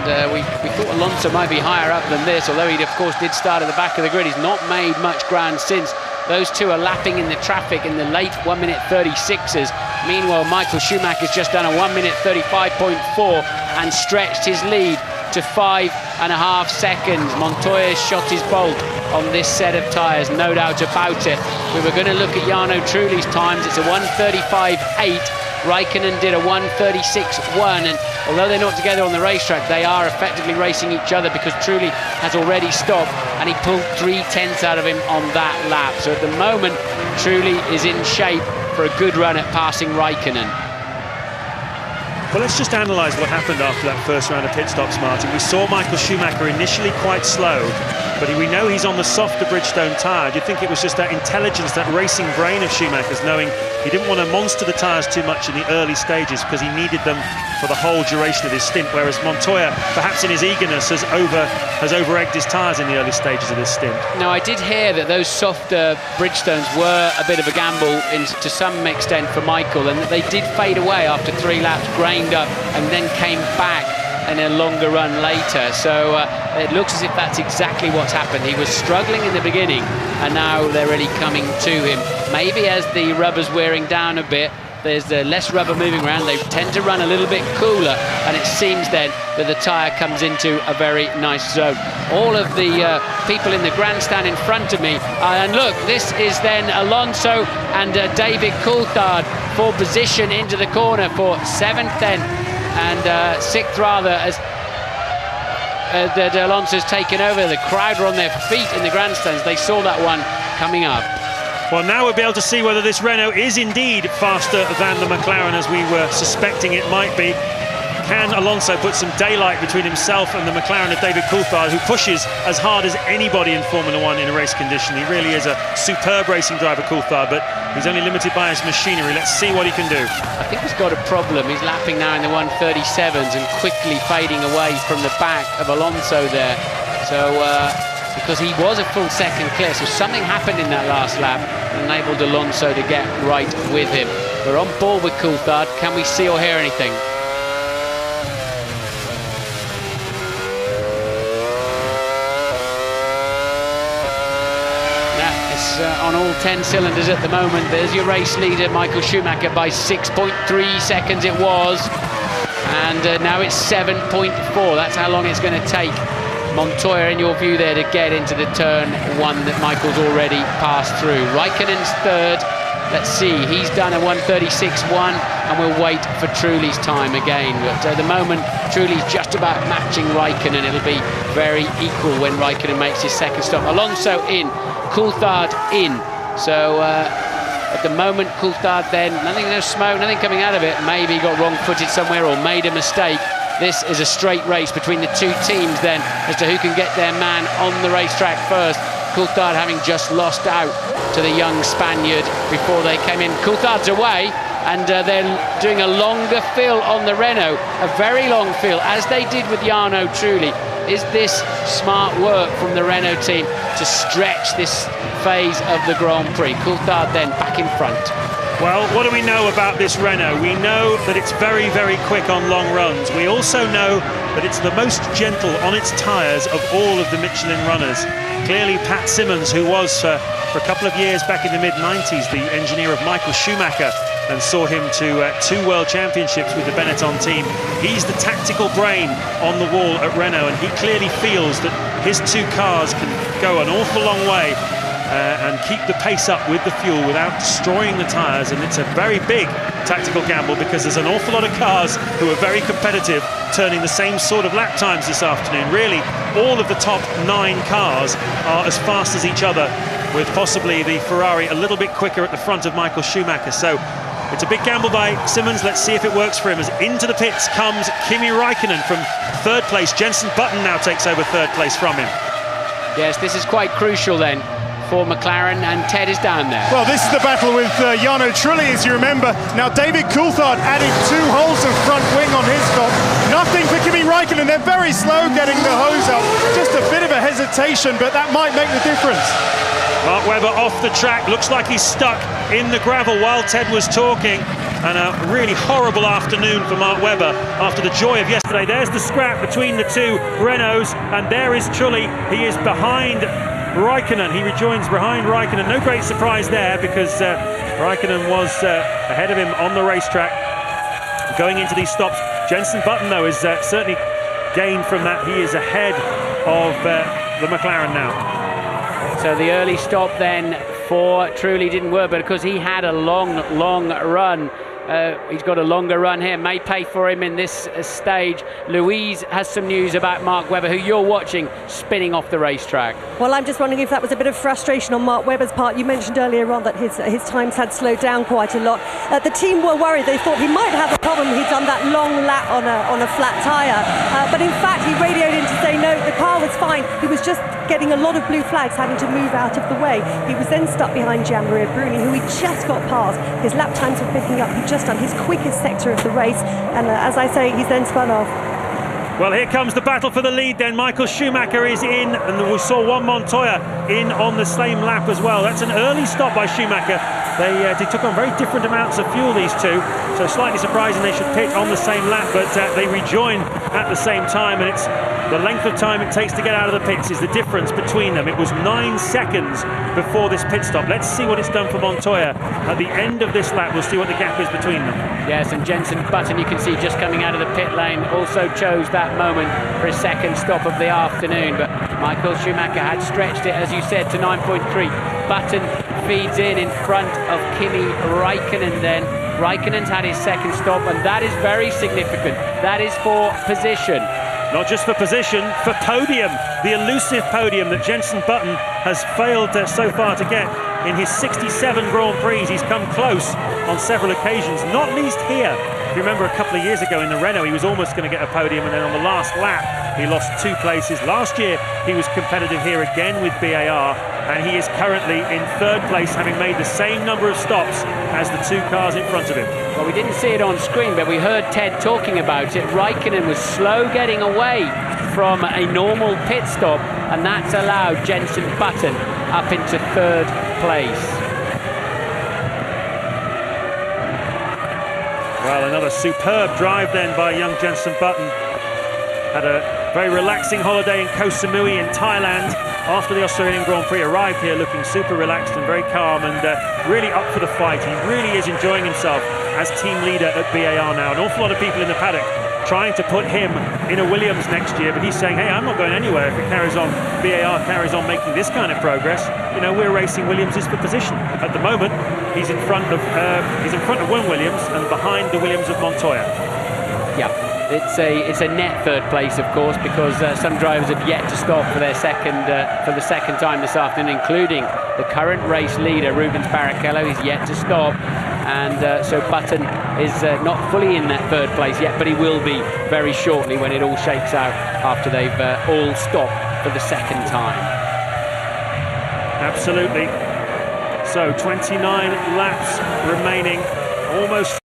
And we thought Alonso might be higher up than this, although he, of course, did start at the back of the grid. He's not made much ground since. Those two are lapping in the traffic in the late 1:36s. Meanwhile, Michael Schumacher's just done a 1:35.4 and stretched his lead to 5.5 seconds. Montoya's shot his bolt on this set of tyres, no doubt about it. We were going to look at Jarno Trulli's times. It's a 1:35.8. Raikkonen did a 1:36.1, and although they're not together on the racetrack, they are effectively racing each other because Trulli has already stopped and he pulled 3/10 out of him on that lap. So at the moment, Trulli is in shape for a good run at passing Raikkonen. Well, let's just analyse what happened after that first round of pit stops, Martin. We saw Michael Schumacher initially quite slow, but we know he's on the softer Bridgestone tyre. Do you think it was just that intelligence, that racing brain of Schumacher's, knowing he didn't want to monster the tyres too much in the early stages because he needed them for the whole duration of his stint, whereas Montoya, perhaps in his eagerness, has over-egged his tyres in the early stages of this stint? Now, I did hear that those softer Bridgestones were a bit of a gamble to some extent for Michael, and that they did fade away after 3 laps, grained up, and then came back in a longer run later. So it looks as if that's exactly what's happened. He was struggling in the beginning, and now they're really coming to him. Maybe as the rubber's wearing down a bit, there's less rubber moving around, they tend to run a little bit cooler, and it seems then that the tyre comes into a very nice zone. All of the people in the grandstand in front of me, and look, this is then Alonso and David Coulthard for position into the corner for 7th then, and 6th rather, as that Alonso's taken over. The crowd are on their feet in the grandstands. They saw that one coming up. Well, now we'll be able to see whether this Renault is indeed faster than the McLaren, as we were suspecting it might be. Can Alonso put some daylight between himself and the McLaren of David Coulthard, who pushes as hard as anybody in Formula One in a race condition? He really is a superb racing driver, Coulthard, but he's only limited by his machinery. Let's see what he can do. I think he's got a problem. He's lapping now in the 1:37s and quickly fading away from the back of Alonso there. So, because he was a full second clear, so something happened in that last lap and enabled Alonso to get right with him. We're on board with Coulthard. Can we see or hear anything? On all 10 cylinders at the moment. There's your race leader, Michael Schumacher, by 6.3 seconds it was. And now it's 7.4. That's how long it's going to take Montoya, in your view there, to get into the turn one that Michael's already passed through. Raikkonen's third. Let's see, he's done a 1:36.1, and we'll wait for Trulli's time again. But at the moment, Trulli's just about matching Raikkonen. It'll be very equal when Raikkonen makes his second stop. Alonso in, Coulthard in. So at the moment, Coulthard then, nothing, no smoke, nothing coming out of it. Maybe he got wrong-footed somewhere or made a mistake. This is a straight race between the two teams then as to who can get their man on the racetrack first. Coulthard having just lost out to the young Spaniard before they came in. Coulthard's away, and they're doing a longer fill on the Renault, a very long fill, as they did with Jarno Trulli. Is this smart work from the Renault team to stretch this phase of the Grand Prix? Coulthard then back in front. Well, what do we know about this Renault? We know that it's very, very quick on long runs. We also know that it's the most gentle on its tyres of all of the Michelin runners. Clearly, Pat Simmons, who was for a couple of years back in the mid-90s the engineer of Michael Schumacher and saw him to 2 world championships with the Benetton team, he's the tactical brain on the wall at Renault, and he clearly feels that his 2 cars can go an awful long way and keep the pace up with the fuel without destroying the tyres. And it's a very big tactical gamble, because there's an awful lot of cars who are very competitive turning the same sort of lap times this afternoon. Really, all of the top 9 cars are as fast as each other, with possibly the Ferrari a little bit quicker at the front of Michael Schumacher. So it's a big gamble by Simmons. Let's see if it works for him, as into the pits comes Kimi Raikkonen from 3rd place. Jenson Button now takes over 3rd place from him. Yes, this is quite crucial then for McLaren, and Ted is down there. Well, this is the battle with Jarno Trulli, as you remember. Now, David Coulthard added 2 holes of front wing on his stop. Nothing for Kimi Raikkonen. They're very slow getting the hose up. Just a bit of a hesitation, but that might make the difference. Mark Webber off the track. Looks like he's stuck in the gravel while Ted was talking. And a really horrible afternoon for Mark Webber after the joy of yesterday. There's the scrap between the 2 Renaults, and there is Trulli. He is behind Raikkonen. He rejoins behind Raikkonen. No great surprise there, because Raikkonen was ahead of him on the racetrack going into these stops. Jenson Button, though, is certainly gained from that. He is ahead of the McLaren now. So the early stop then for Trulli didn't work, but because he had a long run, he's got a longer run here, may pay for him in this stage. Louise has some news about Mark Webber, who you're watching spinning off the racetrack. Well, I'm just wondering if that was a bit of frustration on Mark Webber's part. You mentioned earlier on that his times had slowed down quite a lot. The team were worried. They thought he might have a problem. He'd done that long lap on a flat tyre. But in fact, he radioed in to say, no, the car was fine. He was just getting a lot of blue flags, having to move out of the way. He was then stuck behind Jean-Marie Bruni, who he just got past. His lap times were picking up. He just done his quickest sector of the race, and as I say, he's then spun off. Well, here comes the battle for the lead then. Michael Schumacher is in, and we saw Juan Montoya in on the same lap as well. That's an early stop by Schumacher. They took on very different amounts of fuel, these 2, so slightly surprising they should pit on the same lap, but they rejoin at the same time, and it's the length of time it takes to get out of the pits is the difference between them. It was 9 seconds before this pit stop. Let's see what it's done for Montoya. At the end of this lap, we'll see what the gap is between them. Yes, and Jenson Button, you can see just coming out of the pit lane, also chose that moment for his second stop of the afternoon, but Michael Schumacher had stretched it, as you said, to 9.3. Button feeds in front of Kimi Raikkonen then. Raikkonen's had his second stop, and that is very significant. That is for position. Not just for position, for podium. The elusive podium that Jenson Button has failed so far to get in his 67 Grand Prix. He's come close on several occasions, not least here. If you remember a couple of years ago in the Renault, he was almost going to get a podium, and then on the last lap, he lost 2 places. Last year, he was competitive here again with BAR, and he is currently in 3rd place, having made the same number of stops as the 2 cars in front of him. Well, we didn't see it on screen, but we heard Ted talking about it. Raikkonen was slow getting away from a normal pit stop, and that's allowed Jenson Button up into 3rd place. Well, another superb drive then by young Jenson Button. Had a very relaxing holiday in Koh Samui in Thailand after the Australian Grand Prix. Arrived here looking super relaxed and very calm and really up for the fight. He really is enjoying himself as team leader at BAR now. An awful lot of people in the paddock trying to put him in a Williams next year, but he's saying, hey, I'm not going anywhere if it carries on, BAR carries on making this kind of progress. You know, we're racing Williamses for position. At the moment, he's in front of one Williams and behind the Williams of Montoya. Yeah, it's a net third place, of course, because some drivers have yet to stop for their for the second time this afternoon, including the current race leader, Rubens Barrichello. He's yet to stop. And so Button is not fully in that third place yet, but he will be very shortly when it all shakes out after they've all stopped for the second time. Absolutely. So 29 laps remaining, almost.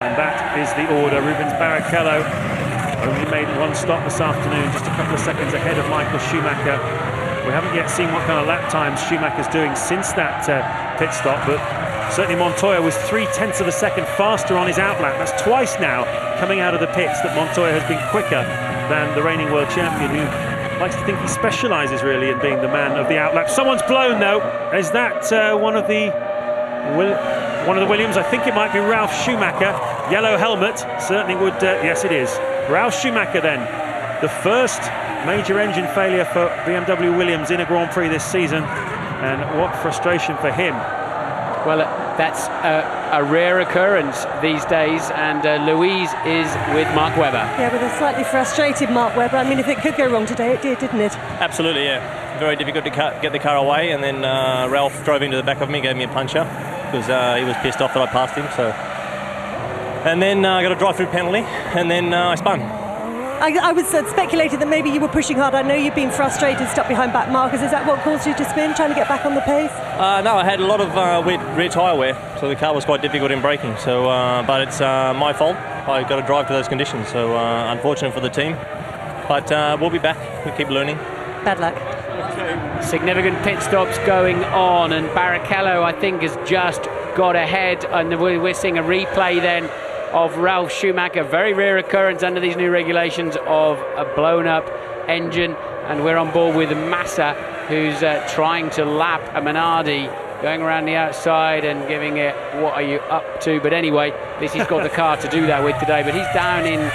And that is the order. Rubens Barrichello only made one stop this afternoon, just a couple of seconds ahead of Michael Schumacher. We haven't yet seen what kind of lap times Schumacher's doing since that pit stop, but certainly Montoya was 0.3 of a second faster on his outlap. That's twice now coming out of the pits that Montoya has been quicker than the reigning world champion, who likes to think he specialises really in being the man of the outlap. Someone's blown though. Is that one of the Williams? I think it might be Ralf Schumacher. Yellow helmet certainly would. Yes, it is. Ralf Schumacher then, the first major engine failure for BMW Williams in a Grand Prix this season, and what frustration for him. Well, that's a rare occurrence these days, and Louise is with Mark Webber. Yeah, with a slightly frustrated Mark Webber. I mean, if it could go wrong today, it did, didn't it? Absolutely, yeah. Very difficult to get the car away, and then Ralph drove into the back of me, gave me a puncher, because he was pissed off that I passed him. So, and then I got a drive-through penalty, and then I spun. I was speculating that maybe you were pushing hard. I know you've been frustrated, stuck behind back markers. Is that what caused you to spin, trying to get back on the pace? No, I had a lot of rear tyre wear, so the car was quite difficult in braking. So, but it's my fault. I got to drive to those conditions. So, unfortunate for the team. But we'll be back. We keep learning. Bad luck. Significant pit stops going on, and Barrichello, I think, has just got ahead, and we're seeing a replay then of Ralf Schumacher. Very rare occurrence under these new regulations of a blown up engine, and we're on board with Massa, who's trying to lap a Minardi, going around the outside and giving it, what are you up to? But anyway, he's got the car to do that with today, but he's down in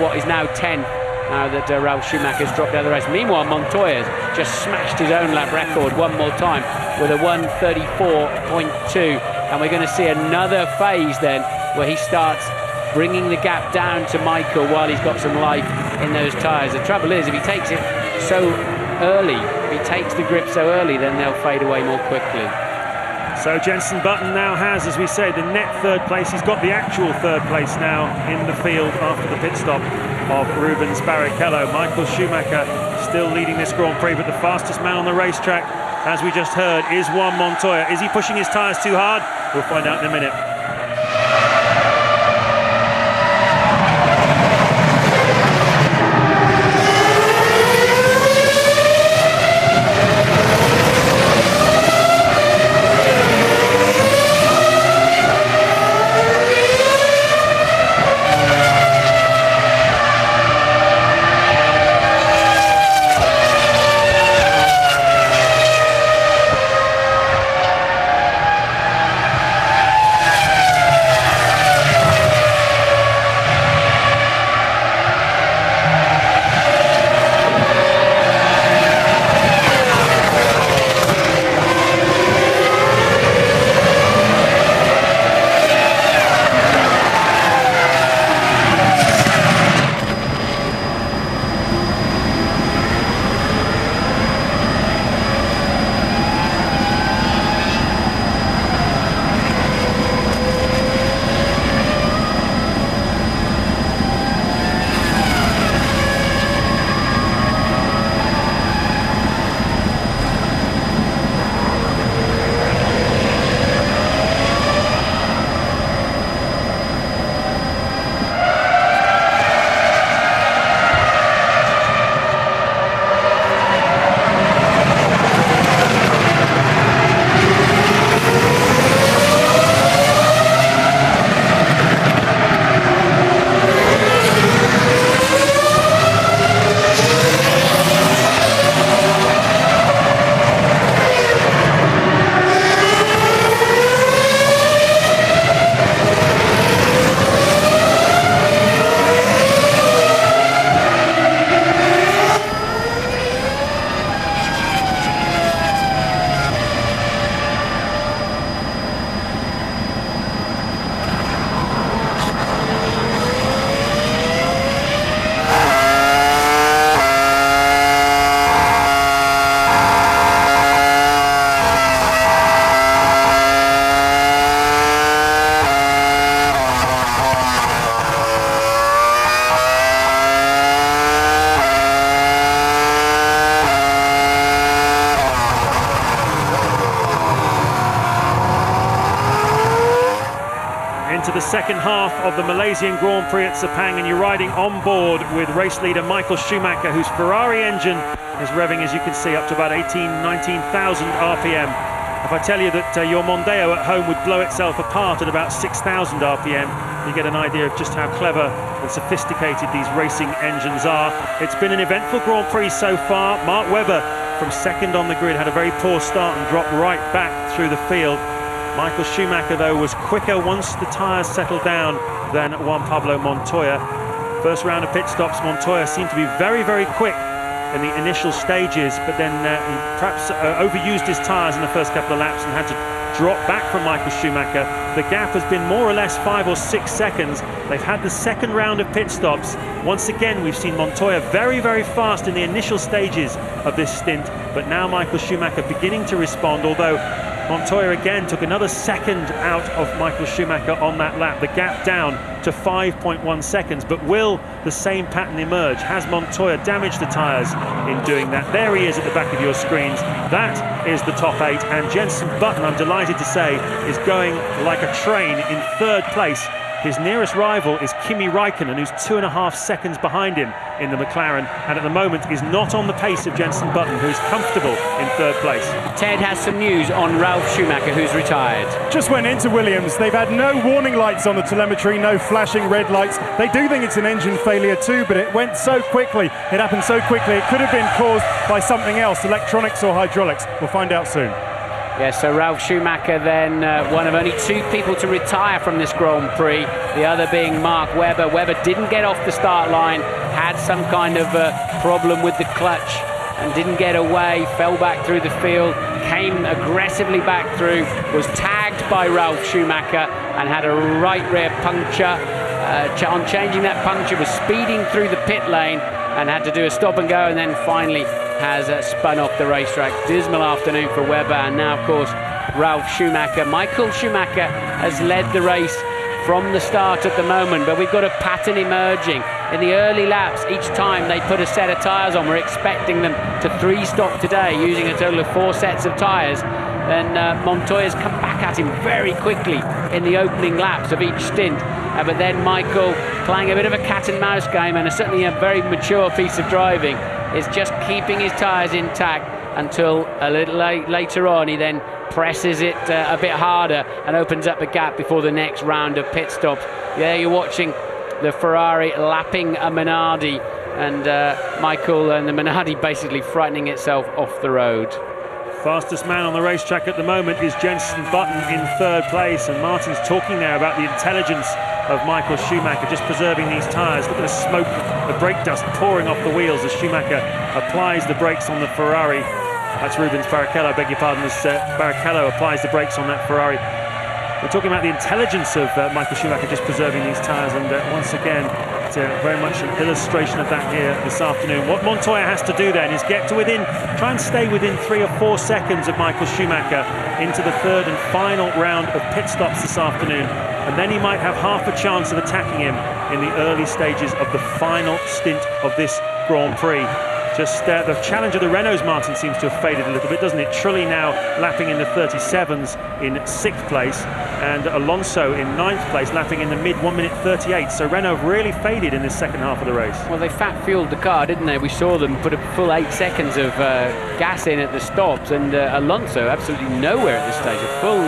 what is now 10 now that Ralf Schumacher's dropped out of the race. Meanwhile, Montoya's just smashed his own lap record one more time with a 1:34.2, and we're going to see another phase then where he starts bringing the gap down to Michael while he's got some life in those tyres. The trouble is, if he takes it so early, if he takes the grip so early, then they'll fade away more quickly. So Jenson Button now has, as we say, the net third place. He's got the actual third place now in the field after the pit stop of Rubens Barrichello. Michael Schumacher still leading this Grand Prix, but the fastest man on the racetrack, as we just heard, is Juan Montoya. Is he pushing his tyres too hard? We'll find out in a minute. second half of the Malaysian Grand Prix at Sepang, and you're riding on board with race leader Michael Schumacher, whose Ferrari engine is revving, as you can see, up to about 19,000 RPM. If I tell you that your Mondeo at home would blow itself apart at about 6,000 RPM, you get an idea of just how clever and sophisticated these racing engines are. It's been an eventful Grand Prix so far. Mark Webber, from second on the grid, had a very poor start and dropped right back through the field. Michael Schumacher, though, was quicker once the tyres settled down than Juan Pablo Montoya. First round of pit stops, Montoya seemed to be very, very quick in the initial stages, but then he perhaps overused his tyres in the first couple of laps and had to drop back from Michael Schumacher. The gap has been more or less 5 or 6 seconds. They've had the second round of pit stops. Once again, we've seen Montoya very, very fast in the initial stages of this stint, but now Michael Schumacher beginning to respond, although Montoya again took another second out of Michael Schumacher on that lap. The gap down to 5.1 seconds. But will the same pattern emerge? Has Montoya damaged the tyres in doing that? There he is at the back of your screens. That is the top 8. And Jenson Button, I'm delighted to say, is going like a train in third place. His nearest rival is Kimi Raikkonen, who's 2.5 seconds behind him in the McLaren, and at the moment is not on the pace of Jenson Button, who's comfortable in third place. Ted has some news on Ralf Schumacher, who's retired. Just went into Williams. They've had no warning lights on the telemetry, no flashing red lights. They do think it's an engine failure too, but it went so quickly. It happened so quickly. It could have been caused by something else, electronics or hydraulics. We'll find out soon. Yes, so Ralf Schumacher then one of only 2 people to retire from this Grand Prix, the other being Mark Webber. Webber didn't get off the start line, had some kind of problem with the clutch and didn't get away, fell back through the field, came aggressively back through, was tagged by Ralf Schumacher and had a right rear puncture. On changing that puncture, was speeding through the pit lane and had to do a stop and go, and then finally has spun off the racetrack. Dismal afternoon for Webber, and now, of course, Ralf Schumacher. Michael Schumacher has led the race from the start at the moment, but we've got a pattern emerging. In the early laps, each time they put a set of tyres on, we're expecting them to 3-stop today, using a total of 4 sets of tyres. And Montoya's come back at him very quickly in the opening laps of each stint. But then Michael, playing a bit of a cat and mouse game, and certainly a very mature piece of driving, is just keeping his tyres intact until a little later on he then presses it a bit harder and opens up a gap before the next round of pit stops. There you're watching the Ferrari lapping a Minardi, and Michael and the Minardi basically frightening itself off the road. Fastest man on the racetrack at the moment is Jenson Button in third place, and Martin's talking there about the intelligence of Michael Schumacher, just preserving these tyres. Look at the smoke, the brake dust pouring off the wheels as Schumacher applies the brakes on the Ferrari. That's Rubens Barrichello, I beg your pardon, as Barrichello applies the brakes on that Ferrari. We're talking about the intelligence of Michael Schumacher just preserving these tyres, and once again, it's very much an illustration of that here this afternoon. What Montoya has to do then is get to try and stay within 3 or 4 seconds of Michael Schumacher into the third and final round of pit stops this afternoon, and then he might have half a chance of attacking him in the early stages of the final stint of this Grand Prix. Just the challenge of the Renaults, Martin, seems to have faded a little bit, doesn't it? Trulli now lapping in the 37s in 6th place, and Alonso in 9th place, lapping in the mid 1 minute 38. So Renault have really faded in this second half of the race. Well, they fat fueled the car, didn't they? We saw them put a full 8 seconds of gas in at the stops, and Alonso absolutely nowhere at this stage. A full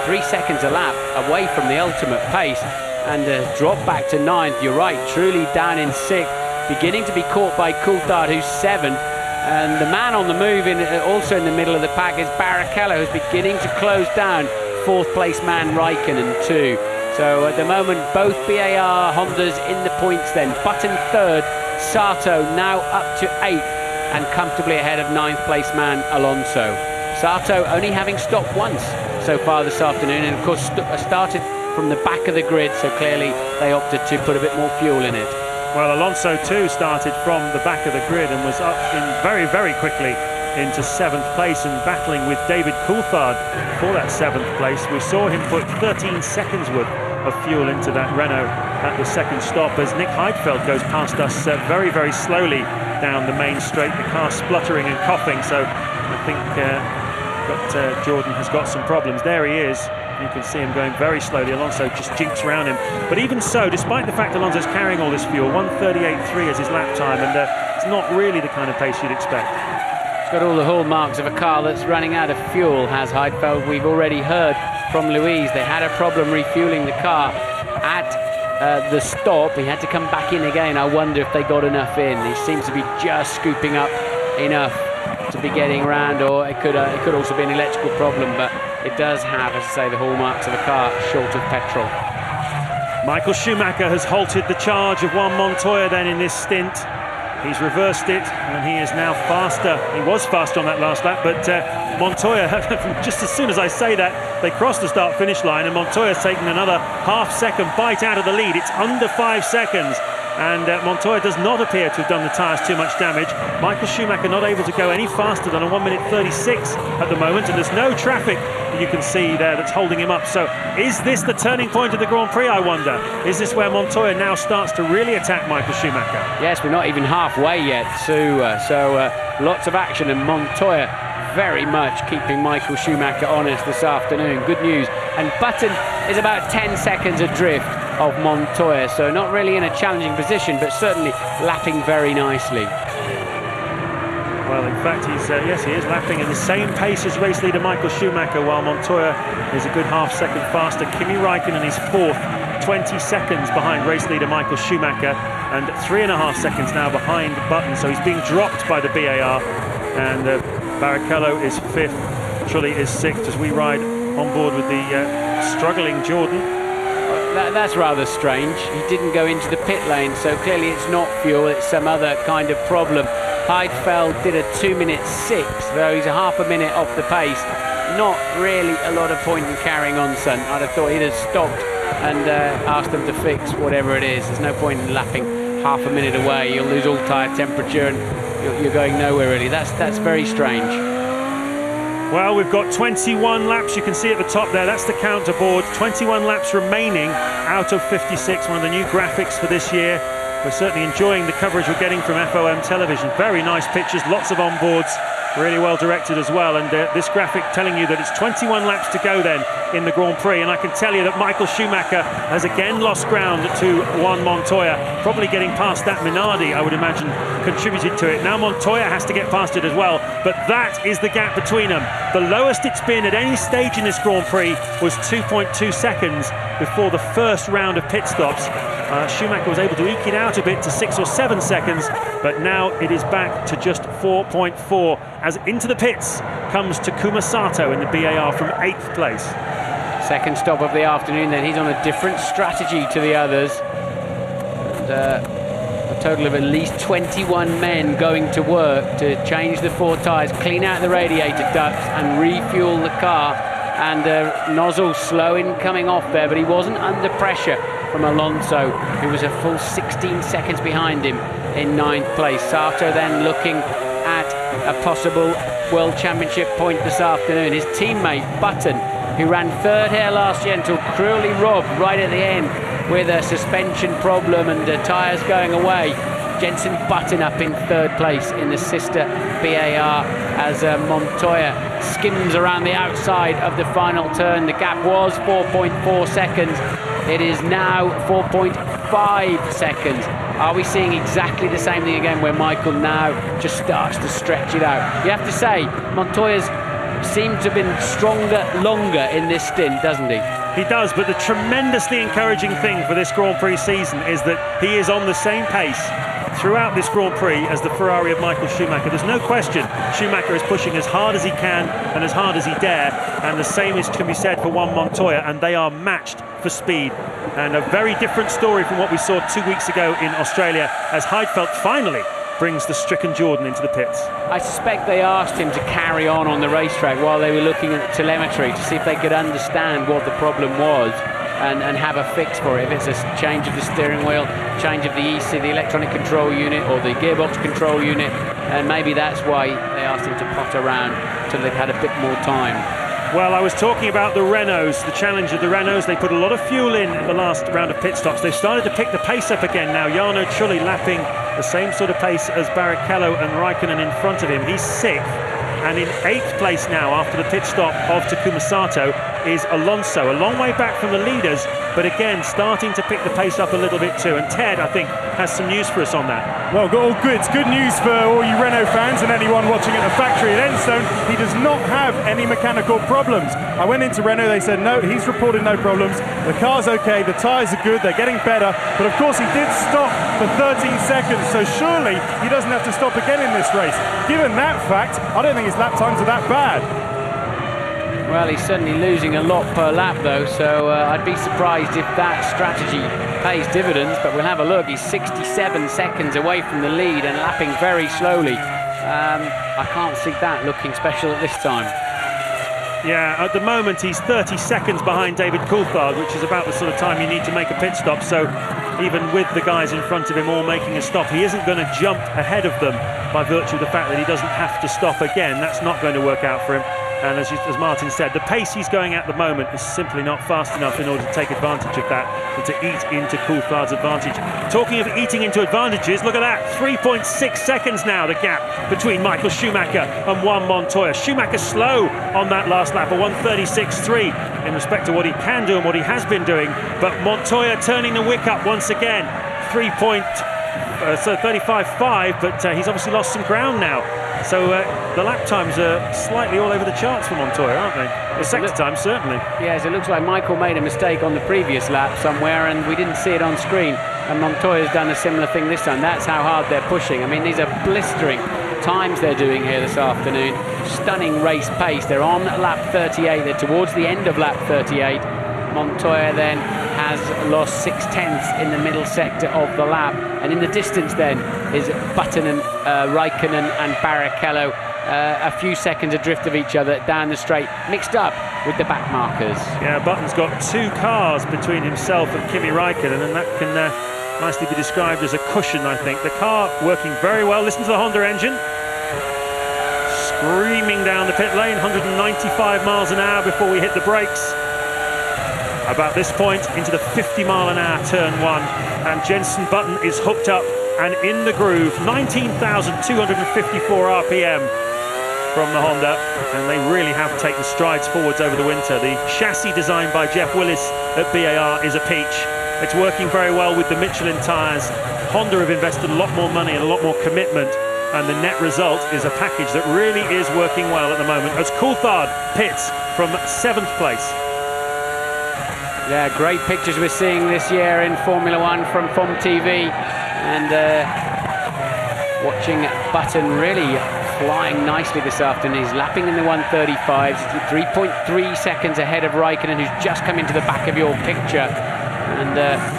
3 seconds a lap away from the ultimate pace, and drop back to 9th. You're right, Trulli down in 6th. Beginning to be caught by Coulthard, who's 7th, and the man on the move also in the middle of the pack is Barrichello, who's beginning to close down 4th place man Raikkonen too. So at the moment, both BAR Hondas in the points then. Button 3rd, Sato now up to 8th and comfortably ahead of 9th place man Alonso. Sato only having stopped once so far this afternoon, and of course started from the back of the grid, so clearly they opted to put a bit more fuel in it. Well, Alonso too started from the back of the grid and was up in very, very quickly into 7th place and battling with David Coulthard for that 7th place. We saw him put 13 seconds worth of fuel into that Renault at the second stop as Nick Heidfeld goes past us very, very slowly down the main straight, the car spluttering and coughing. So I think Jordan has got some problems. There he is. You can see him going very slowly. Alonso just jinks around him. But even so, despite the fact Alonso's carrying all this fuel, 1:38.3 is his lap time, and it's not really the kind of pace you'd expect. It's got all the hallmarks of a car that's running out of fuel, has Heidfeld. We've already heard from Louise. They had a problem refueling the car at the stop. He had to come back in again. I wonder if they got enough in. He seems to be just scooping up enough to be getting around, or it could also be an electrical problem, but it does have, as I say, the hallmarks of a car short of petrol. Michael Schumacher has halted the charge of Juan Montoya then in this stint. He's reversed it, and he is now faster. He was faster on that last lap, but Montoya, just as soon as I say that, they crossed the start-finish line, and Montoya's taken another half-second bite out of the lead. It's under 5 seconds, and Montoya does not appear to have done the tyres too much damage. Michael Schumacher not able to go any faster than a 1:36 at the moment, and there's no traffic that you can see there that's holding him up. So is this the turning point of the Grand Prix, I wonder? Is this where Montoya now starts to really attack Michael Schumacher? Yes, we're not even halfway yet, so lots of action, and Montoya very much keeping Michael Schumacher honest this afternoon. Good news. And Button is about 10 seconds adrift of Montoya, so not really in a challenging position, but certainly lapping very nicely. Well, in fact, he is lapping at the same pace as race leader Michael Schumacher, while Montoya is a good half-second faster. Kimi Raikkonen is fourth, 20 seconds behind race leader Michael Schumacher, and 3.5 seconds now behind Button, so he's being dropped by the BAR, and Barrichello is fifth, Trulli is sixth, as we ride on board with the struggling Jordan. That's rather strange. He didn't go into the pit lane, so clearly it's not fuel, it's some other kind of problem. Heidfeld did a 2:06, though he's a half a minute off the pace. Not really a lot of point in carrying on, son. I'd have thought he'd have stopped and asked them to fix whatever it is. There's no point in lapping half a minute away. You'll lose all tyre temperature and you're going nowhere, really. That's very strange. Well, we've got 21 laps, you can see at the top there, that's the counter board. 21 laps remaining out of 56, one of the new graphics for this year. We're certainly enjoying the coverage we're getting from FOM television. Very nice pictures, lots of onboards, really well directed as well. And this graphic telling you that it's 21 laps to go then in the Grand Prix. And I can tell you that Michael Schumacher has again lost ground to Juan Montoya. Probably getting past that Minardi, I would imagine, contributed to it. Now Montoya has to get past it as well. But that is the gap between them. The lowest it's been at any stage in this Grand Prix was 2.2 seconds before the first round of pit stops. Schumacher was able to eke it out a bit to 6 or 7 seconds, but now it is back to just 4.4 as into the pits comes Takuma Sato in the BAR from 8th place. Second stop of the afternoon then. He's on a different strategy to the others. And, a total of at least 21 men going to work to change the 4 tyres, clean out the radiator ducts and refuel the car. And nozzle slow in coming off there, but he wasn't under pressure from Alonso, who was a full 16 seconds behind him in 9th place. Sato then looking at a possible World Championship point this afternoon. His teammate Button, who ran 3rd here last year until cruelly robbed right at the end with a suspension problem and tyres going away. Jenson Button up in 3rd place in the sister BAR as Montoya skims around the outside of the final turn. The gap was 4.4 seconds. It is now 4.5 seconds. Are we seeing exactly the same thing again, where Michael now just starts to stretch it out? You have to say, Montoya's seemed to have been stronger longer in this stint, doesn't he? He does, but the tremendously encouraging thing for this Grand Prix season is that he is on the same pace throughout this Grand Prix as the Ferrari of Michael Schumacher. There's no question Schumacher is pushing as hard as he can and as hard as he dare, and the same is to be said for Juan Montoya, and they are matched for speed. And a very different story from what we saw 2 weeks ago in Australia, as Heidfeld finally brings the stricken Jordan into the pits. I suspect they asked him to carry on the racetrack while they were looking at the telemetry to see if they could understand what the problem was and have a fix for it. If it's a change of the steering wheel, change of the EC, the electronic control unit, or the gearbox control unit, and maybe that's why they asked him to pot around till they've had a bit more time. Well, I was talking about the Renaults, the challenge of the Renaults. They put a lot of fuel in the last round of pit stops. They've started to pick the pace up again now. Jarno Trulli lapping the same sort of pace as Barrichello and Raikkonen in front of him. He's 6th and in 8th place now after the pit stop of Takuma Sato. is Alonso, a long way back from the leaders, but again starting to pick the pace up a little bit too. And Ted, I think, has some news for us on that. Well, all good. It's good news for all you Renault fans and anyone watching at the factory at Enstone. He does not have any mechanical problems. I went into Renault, they said no, he's reported no problems. The car's okay, the tyres are good, they're getting better. But of course he did stop for 13 seconds, so surely he doesn't have to stop again in this race. Given that fact, I don't think his lap times are that bad. Well, he's certainly losing a lot per lap though, so I'd be surprised if that strategy pays dividends, but we'll have a look. He's 67 seconds away from the lead and lapping very slowly. I can't see that looking special at this time. Yeah, at the moment he's 30 seconds behind David Coulthard, which is about the sort of time you need to make a pit stop. So even with the guys in front of him all making a stop, he isn't going to jump ahead of them by virtue of the fact that he doesn't have to stop again. That's not going to work out for him. And as Martin said, the pace he's going at the moment is simply not fast enough in order to take advantage of that and to eat into Coulthard's advantage. Talking of eating into advantages, look at that, 3.6 seconds now, the gap between Michael Schumacher and Juan Montoya. Schumacher slow on that last lap, a 1:36.3 in respect to what he can do and what he has been doing. But Montoya turning the wick up once again, 35.5, but he's obviously lost some ground now. So the lap times are slightly all over the charts for Montoya, aren't they? The sector time, certainly. Yes, it looks like Michael made a mistake on the previous lap somewhere and we didn't see it on screen. And Montoya's done a similar thing this time. That's how hard they're pushing. I mean, these are blistering times they're doing here this afternoon. Stunning race pace. They're on lap 38. They're towards the end of lap 38. Montoya then has lost 6/10 in the middle sector of the lap, and in the distance then is Button and Raikkonen and Barrichello, a few seconds adrift of each other down the straight, mixed up with the back markers. Yeah, Button's got 2 cars between himself and Kimi Raikkonen, and that can nicely be described as a cushion, I think. The car working very well. Listen to the Honda engine. Screaming down the pit lane, 195 miles an hour before we hit the brakes. About this point into the 50-mile-an-hour turn 1, and Jenson Button is hooked up and in the groove. 19,254 RPM from the Honda, and they really have taken strides forwards over the winter. The chassis designed by Jeff Willis at BAR is a peach. It's working very well with the Michelin tyres. Honda have invested a lot more money and a lot more commitment, and the net result is a package that really is working well at the moment as Coulthard pits from 7th place. Yeah, great pictures we're seeing this year in Formula One from FOM TV, and watching Button really flying nicely this afternoon. He's lapping in the 135s, 3.3 seconds ahead of Raikkonen, who's just come into the back of your picture, and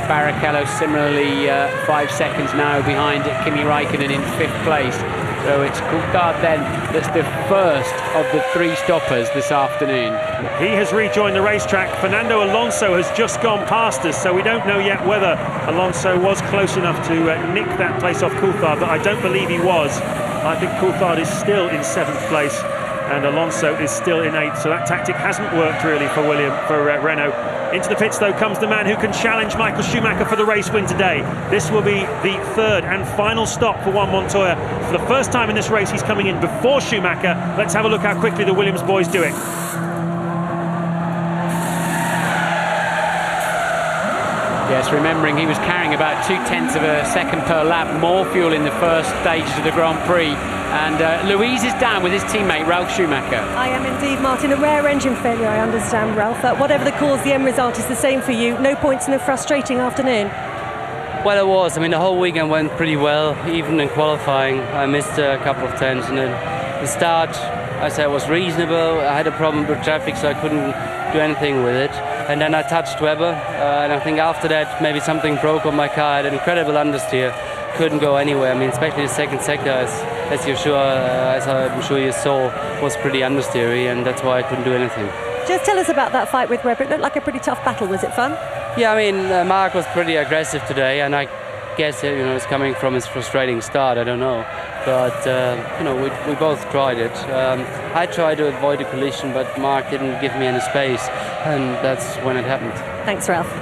Barrichello similarly 5 seconds now behind Kimi Raikkonen in 5th place. So it's Coulthard then that's the first of the 3 stoppers this afternoon. He has rejoined the racetrack. Fernando Alonso has just gone past us, so we don't know yet whether Alonso was close enough to nick that place off Coulthard, but I don't believe he was. I think Coulthard is still in 7th place and Alonso is still in 8th, so that tactic hasn't worked really for Renault. Into the pits though comes the man who can challenge Michael Schumacher for the race win today. This will be the 3rd and final stop for Juan Montoya. For the first time in this race he's coming in before Schumacher. Let's have a look how quickly the Williams boys do it. Yes, remembering he was carrying about 0.2 of a second per lap more fuel in the first stages of the Grand Prix. And Louise is down with his teammate Ralf Schumacher. I am indeed, Martin. A rare engine failure, I understand, Ralf. Whatever the cause, the end result is the same for you. No points in a frustrating afternoon. Well, it was. I mean, the whole weekend went pretty well, even in qualifying. I missed a couple of turns, and then the start, I said, was reasonable. I had a problem with traffic, so I couldn't do anything with it. And then I touched Webber, and I think after that maybe something broke on my car. I had an incredible understeer, couldn't go anywhere. I mean, especially the second sector, as I'm sure you saw, was pretty understeery, and that's why I couldn't do anything. Just tell us about that fight with Webber. It looked like a pretty tough battle. Was it fun? Yeah, I mean, Mark was pretty aggressive today, and I guess it's coming from his frustrating start. I don't know, but we both tried it. I tried to avoid a collision, but Mark didn't give me any space, and that's when it happened. Thanks, Ralph.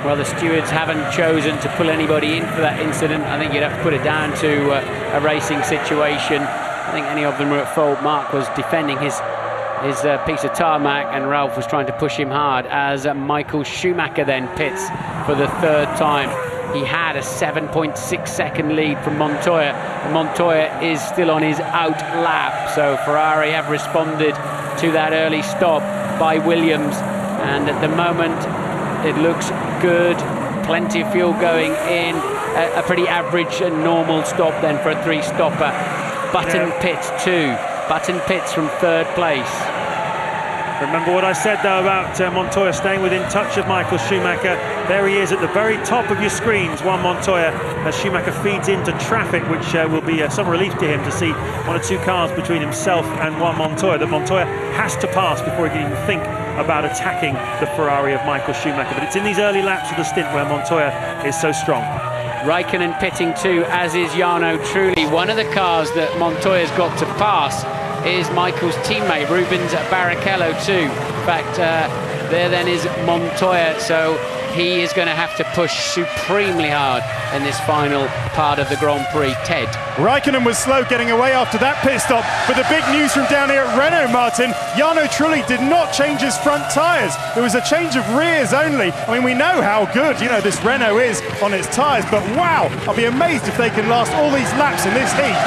Well, the stewards haven't chosen to pull anybody in for that incident. I think you'd have to put it down to a racing situation. I think any of them were at fault. Mark was defending his his piece of tarmac, and Ralph was trying to push him hard as Michael Schumacher then pits for the third time. He had a 7.6 second lead from Montoya. Montoya is still on his out lap, so Ferrari have responded to that early stop by Williams, and at the moment it looks good. Plenty of fuel going in. A pretty average and normal stop then for a three-stopper. Button pits too. Button pits from third place. Remember what I said, though, about Montoya staying within touch of Michael Schumacher. There he is at the very top of your screens, Juan Montoya, as Schumacher feeds into traffic, which will be some relief to him to see one or two cars between himself and Juan Montoya that Montoya has to pass before he can even think about attacking the Ferrari of Michael Schumacher. But it's in these early laps of the stint where Montoya is so strong. Raikkonen pitting too, as is Jarno Trulli. One of the cars that Montoya's got to pass is Michael's teammate, Rubens Barrichello too. In fact, there then is Montoya, so he is going to have to push supremely hard in this final part of the Grand Prix. Ted. Raikkonen was slow getting away after that pit stop, but the big news from down here at Renault, Martin, Jarno Trulli did not change his front tyres. It was a change of rears only. I mean, we know how good, you know, this Renault is on its tyres, but wow, I'll be amazed if they can last all these laps in this heat.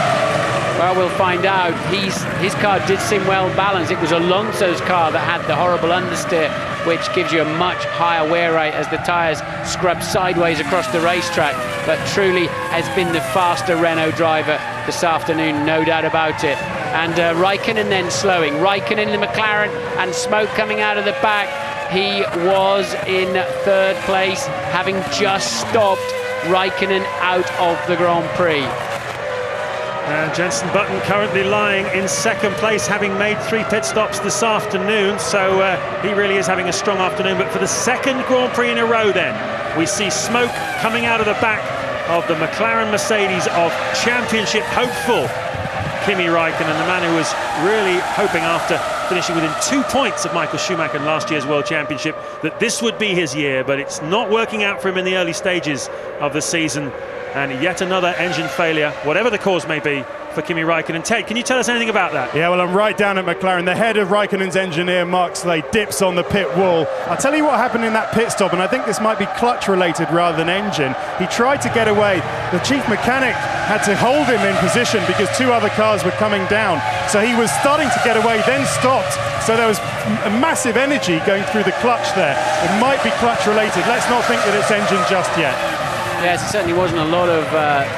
Well, we'll find out. His car did seem well balanced. It was Alonso's car that had the horrible understeer, which gives you a much higher wear rate as the tyres scrub sideways across the racetrack. But Trulli has been the faster Renault driver this afternoon, no doubt about it. And Raikkonen then slowing. Raikkonen in the McLaren, and smoke coming out of the back. He was in third place, having just stopped Raikkonen out of the Grand Prix. And Jenson Button currently lying in second place, having made 3 pit stops this afternoon, so he really is having a strong afternoon. But for the second Grand Prix in a row then, we see smoke coming out of the back of the McLaren Mercedes of championship hopeful Kimi Raikkonen, the man who was really hoping, after finishing within 2 points of Michael Schumacher in last year's World Championship, that this would be his year, but it's not working out for him in the early stages of the season. And yet another engine failure, whatever the cause may be, for Kimi Raikkonen. Ted, can you tell us anything about that? Yeah, well, I'm right down at McLaren. The head of Raikkonen's engineer, Mark Slade, dips on the pit wall. I'll tell you what happened in that pit stop, and I think this might be clutch related rather than engine. He tried to get away. The chief mechanic had to hold him in position because 2 other cars were coming down. So he was starting to get away, then stopped. So there was a massive energy going through the clutch there. It might be clutch related. Let's not think that it's engine just yet. Yes, it certainly wasn't a lot of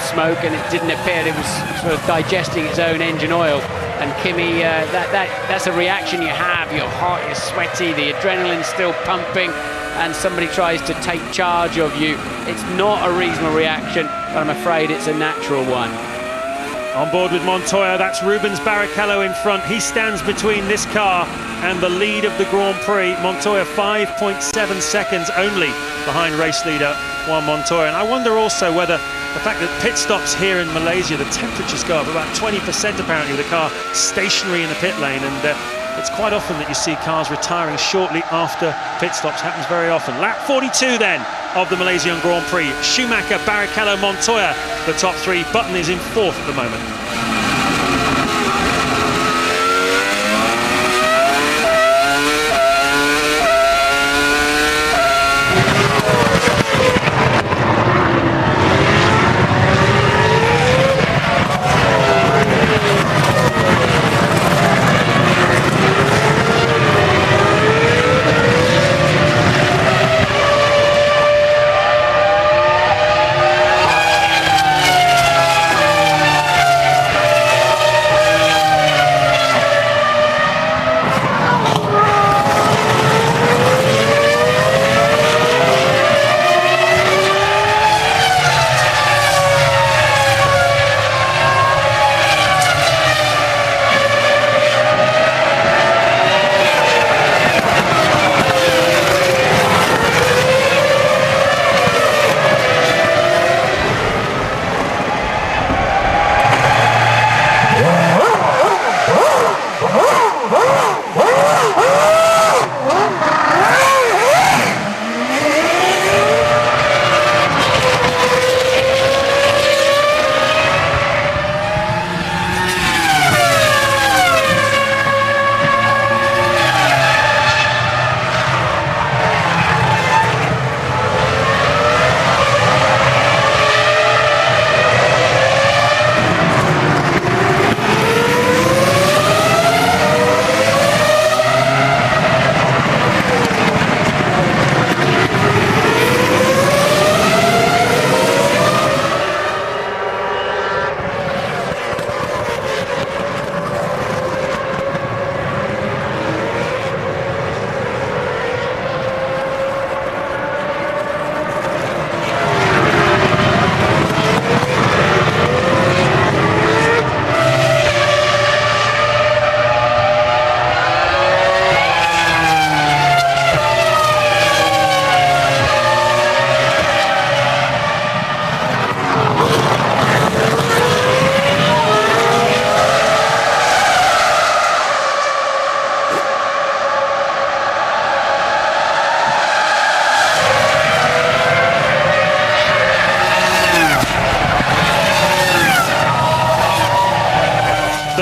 smoke, and it didn't appear it was sort of digesting its own engine oil. And Kimi, that's a reaction you have. You're hot, you're sweaty, the adrenaline's still pumping, and somebody tries to take charge of you. It's not a reasonable reaction, but I'm afraid it's a natural one. On board with Montoya, that's Rubens Barrichello in front. He stands between this car and the lead of the Grand Prix. Montoya 5.7 seconds only behind race leader Juan Montoya. And I wonder also whether the fact that pit stops here in Malaysia, the temperatures go up about 20% apparently with the car stationary in the pit lane, and it's quite often that you see cars retiring shortly after pit stops. Happens very often. Lap 42 then of the Malaysian Grand Prix. Schumacher, Barrichello, Montoya, the top 3. Button is in 4th at the moment.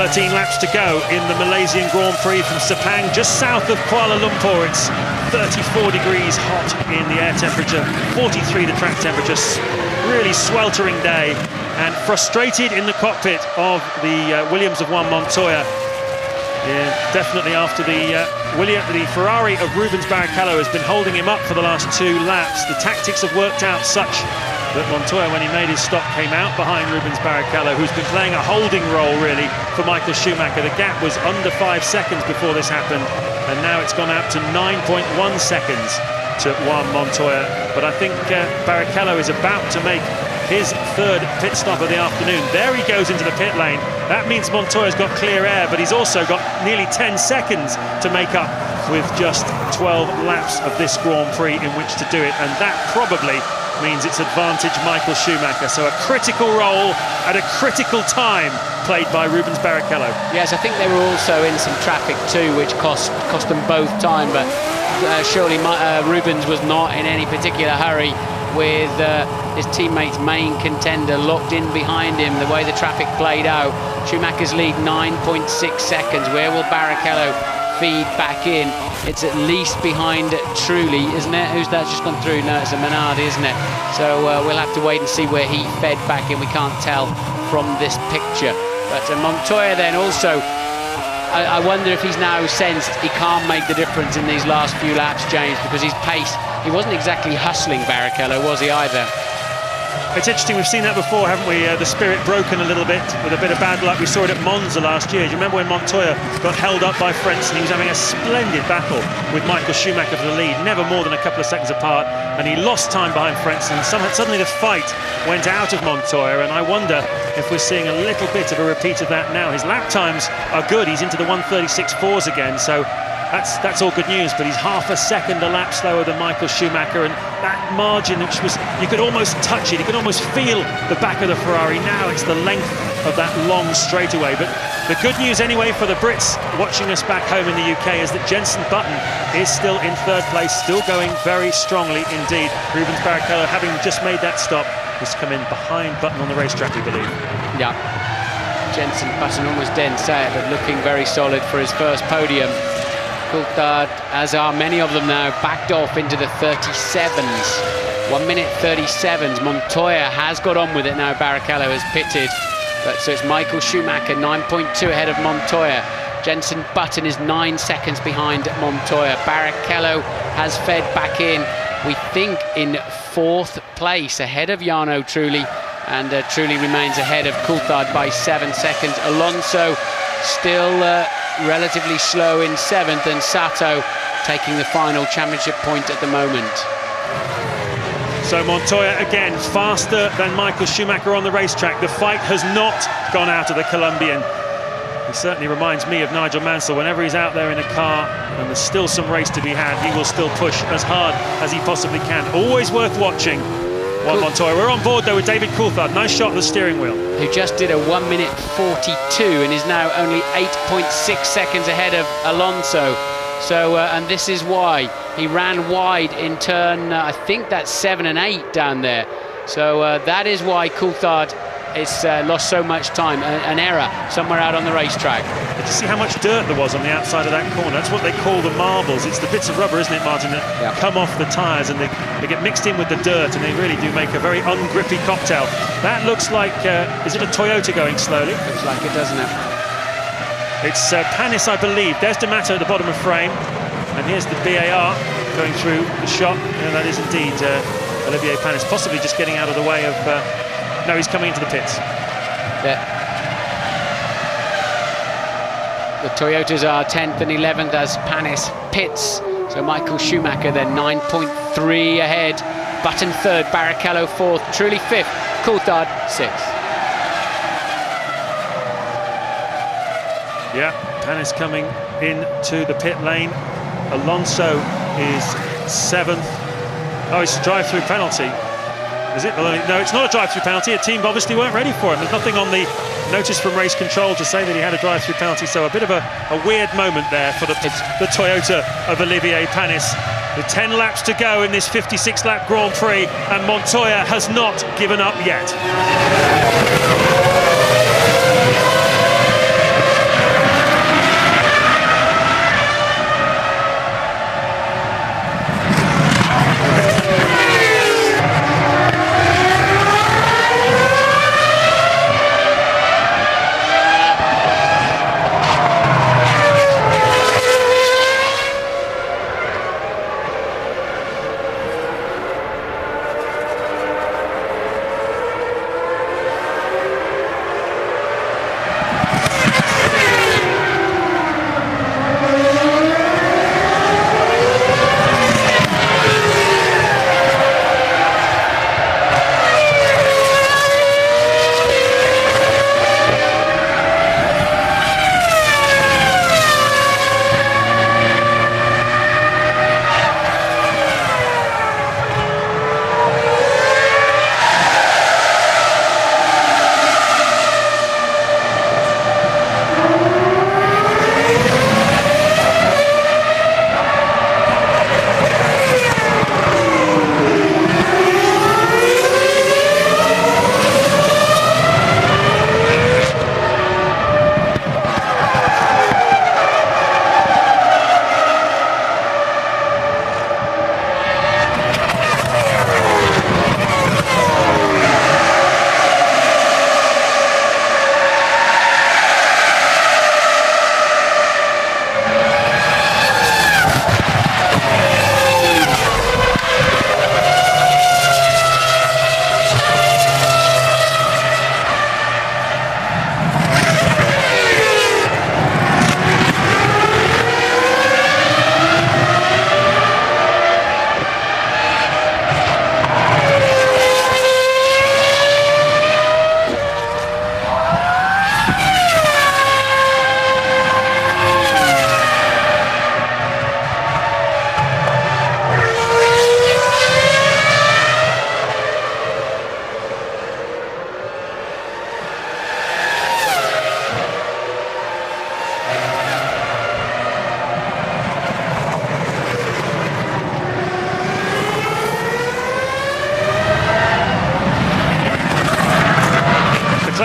13 laps to go in the Malaysian Grand Prix from Sepang, just south of Kuala Lumpur. It's 34 degrees hot in the air temperature, 43 the track temperature. Really sweltering day, and frustrated in the cockpit of the Williams of Juan Montoya. Yeah, definitely after the Ferrari of Rubens Barrichello has been holding him up for the last 2 laps. The tactics have worked out such that Montoya, when he made his stop, came out behind Rubens Barrichello, who's been playing a holding role really for Michael Schumacher. The gap was under 5 seconds before this happened, and now it's gone out to 9.1 seconds to Juan Montoya. But I think Barrichello is about to make his 3rd pit stop of the afternoon. There he goes into the pit lane. That means Montoya's got clear air, but he's also got nearly 10 seconds to make up with just 12 laps of this Grand Prix in which to do it, and that probably means it's advantage Michael Schumacher. So a critical role at a critical time played by Rubens Barrichello. Yes, I think they were also in some traffic too, which cost them both time, but surely Rubens was not in any particular hurry with his teammate's main contender locked in behind him. The way the traffic played out, Schumacher's lead 9.6 seconds. Where will Barrichello feed back in? It's at least behind Trulli, isn't it? Who's that just gone through? No, it's a Minardi, isn't it? So we'll have to wait and see where he fed back in. We can't tell from this picture. But Montoya then also, I wonder if he's now sensed he can't make the difference in these last few laps, James, because his pace, he wasn't exactly hustling Barrichello, was he either? It's interesting, we've seen that before, haven't we? The spirit broken a little bit with a bit of bad luck. We saw it at Monza last year. Do you remember when Montoya got held up by Frentzen? He was having a splendid battle with Michael Schumacher for the lead, never more than a couple of seconds apart, and he lost time behind Frentzen. Suddenly the fight went out of Montoya, and I wonder if we're seeing a little bit of a repeat of that now. His lap times are good. He's into the 1:36.4s again, so that's all good news, but he's half a second a lap slower than Michael Schumacher, and that margin, which was, you could almost touch it, you could almost feel the back of the Ferrari. Now it's the length of that long straightaway. But the good news anyway for the Brits watching us back home in the UK is that Jenson Button is still in 3rd place, still going very strongly indeed. Rubens Barrichello, having just made that stop, has come in behind Button on the racetrack, we believe. Yeah, Jenson Button almost didn't say it, but looking very solid for his first podium. Coulthard, as are many of them now, backed off into the 37s. 1:37. Montoya has got on with it now. Barrichello has pitted. But so it's Michael Schumacher, 9.2 ahead of Montoya. Jenson Button is 9 seconds behind Montoya. Barrichello has fed back in, we think, in 4th place, ahead of Jarno Trulli. And Trulli remains ahead of Coulthard by 7 seconds. Alonso still relatively slow in 7th, and Sato taking the final championship point at the moment. So Montoya again faster than Michael Schumacher on the racetrack. The fight has not gone out of the Colombian. He certainly reminds me of Nigel Mansell. Whenever he's out there in a car and there's still some race to be had, he will still push as hard as he possibly can. Always worth watching. Montoya. We're on board though with David Coulthard. Nice shot of the steering wheel. Who just did a 1:42 and is now only 8.6 seconds ahead of Alonso. So, and this is why he ran wide in turn, I think that's 7 and 8 down there. So that is why Coulthard has lost so much time, an error somewhere out on the racetrack. Did you see how much dirt there was on the outside of that corner? That's what they call the marbles. It's the bits of rubber, isn't it, Martin, that come off the tyres, and they get mixed in with the dirt, and they really do make a very ungrippy cocktail. That looks like, is it a Toyota going slowly? Looks like it, doesn't it? It's Panis, I believe. There's D'Amato at the bottom of frame, and here's the BAR going through the shot. And that is indeed Olivier Panis, possibly just getting out of the way of... no, he's coming into the pits. Yeah. The Toyotas are 10th and 11th as Panis pits. So Michael Schumacher then 9.3 ahead. Button 3rd, Barrichello 4th, Trulli 5th, Coulthard 6th. Yeah, Panis coming into the pit lane. Alonso is 7th. Oh, it's a drive-through penalty. Is it? No, it's not a drive-through penalty. A team obviously weren't ready for him. There's nothing on the notice from race control to say that he had a drive-through penalty. So a bit of a weird moment there for the Toyota of Olivier Panis. With 10 laps to go in this 56-lap Grand Prix, and Montoya has not given up yet.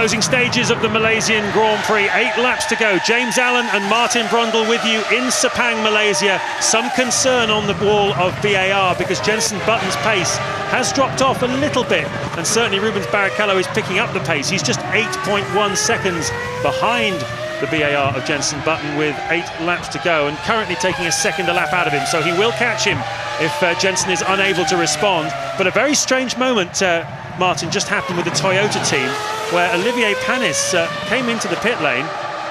Closing stages of the Malaysian Grand Prix, 8 laps to go. James Allen and Martin Brundle with you in Sepang, Malaysia. Some concern on the wall of BAR because Jenson Button's pace has dropped off a little bit, and certainly Rubens Barrichello is picking up the pace. He's just 8.1 seconds behind the BAR of Jenson Button with 8 laps to go, and currently taking a second a lap out of him, so he will catch him if Jenson is unable to respond. But a very strange moment, Martin, just happened with the Toyota team, where Olivier Panis came into the pit lane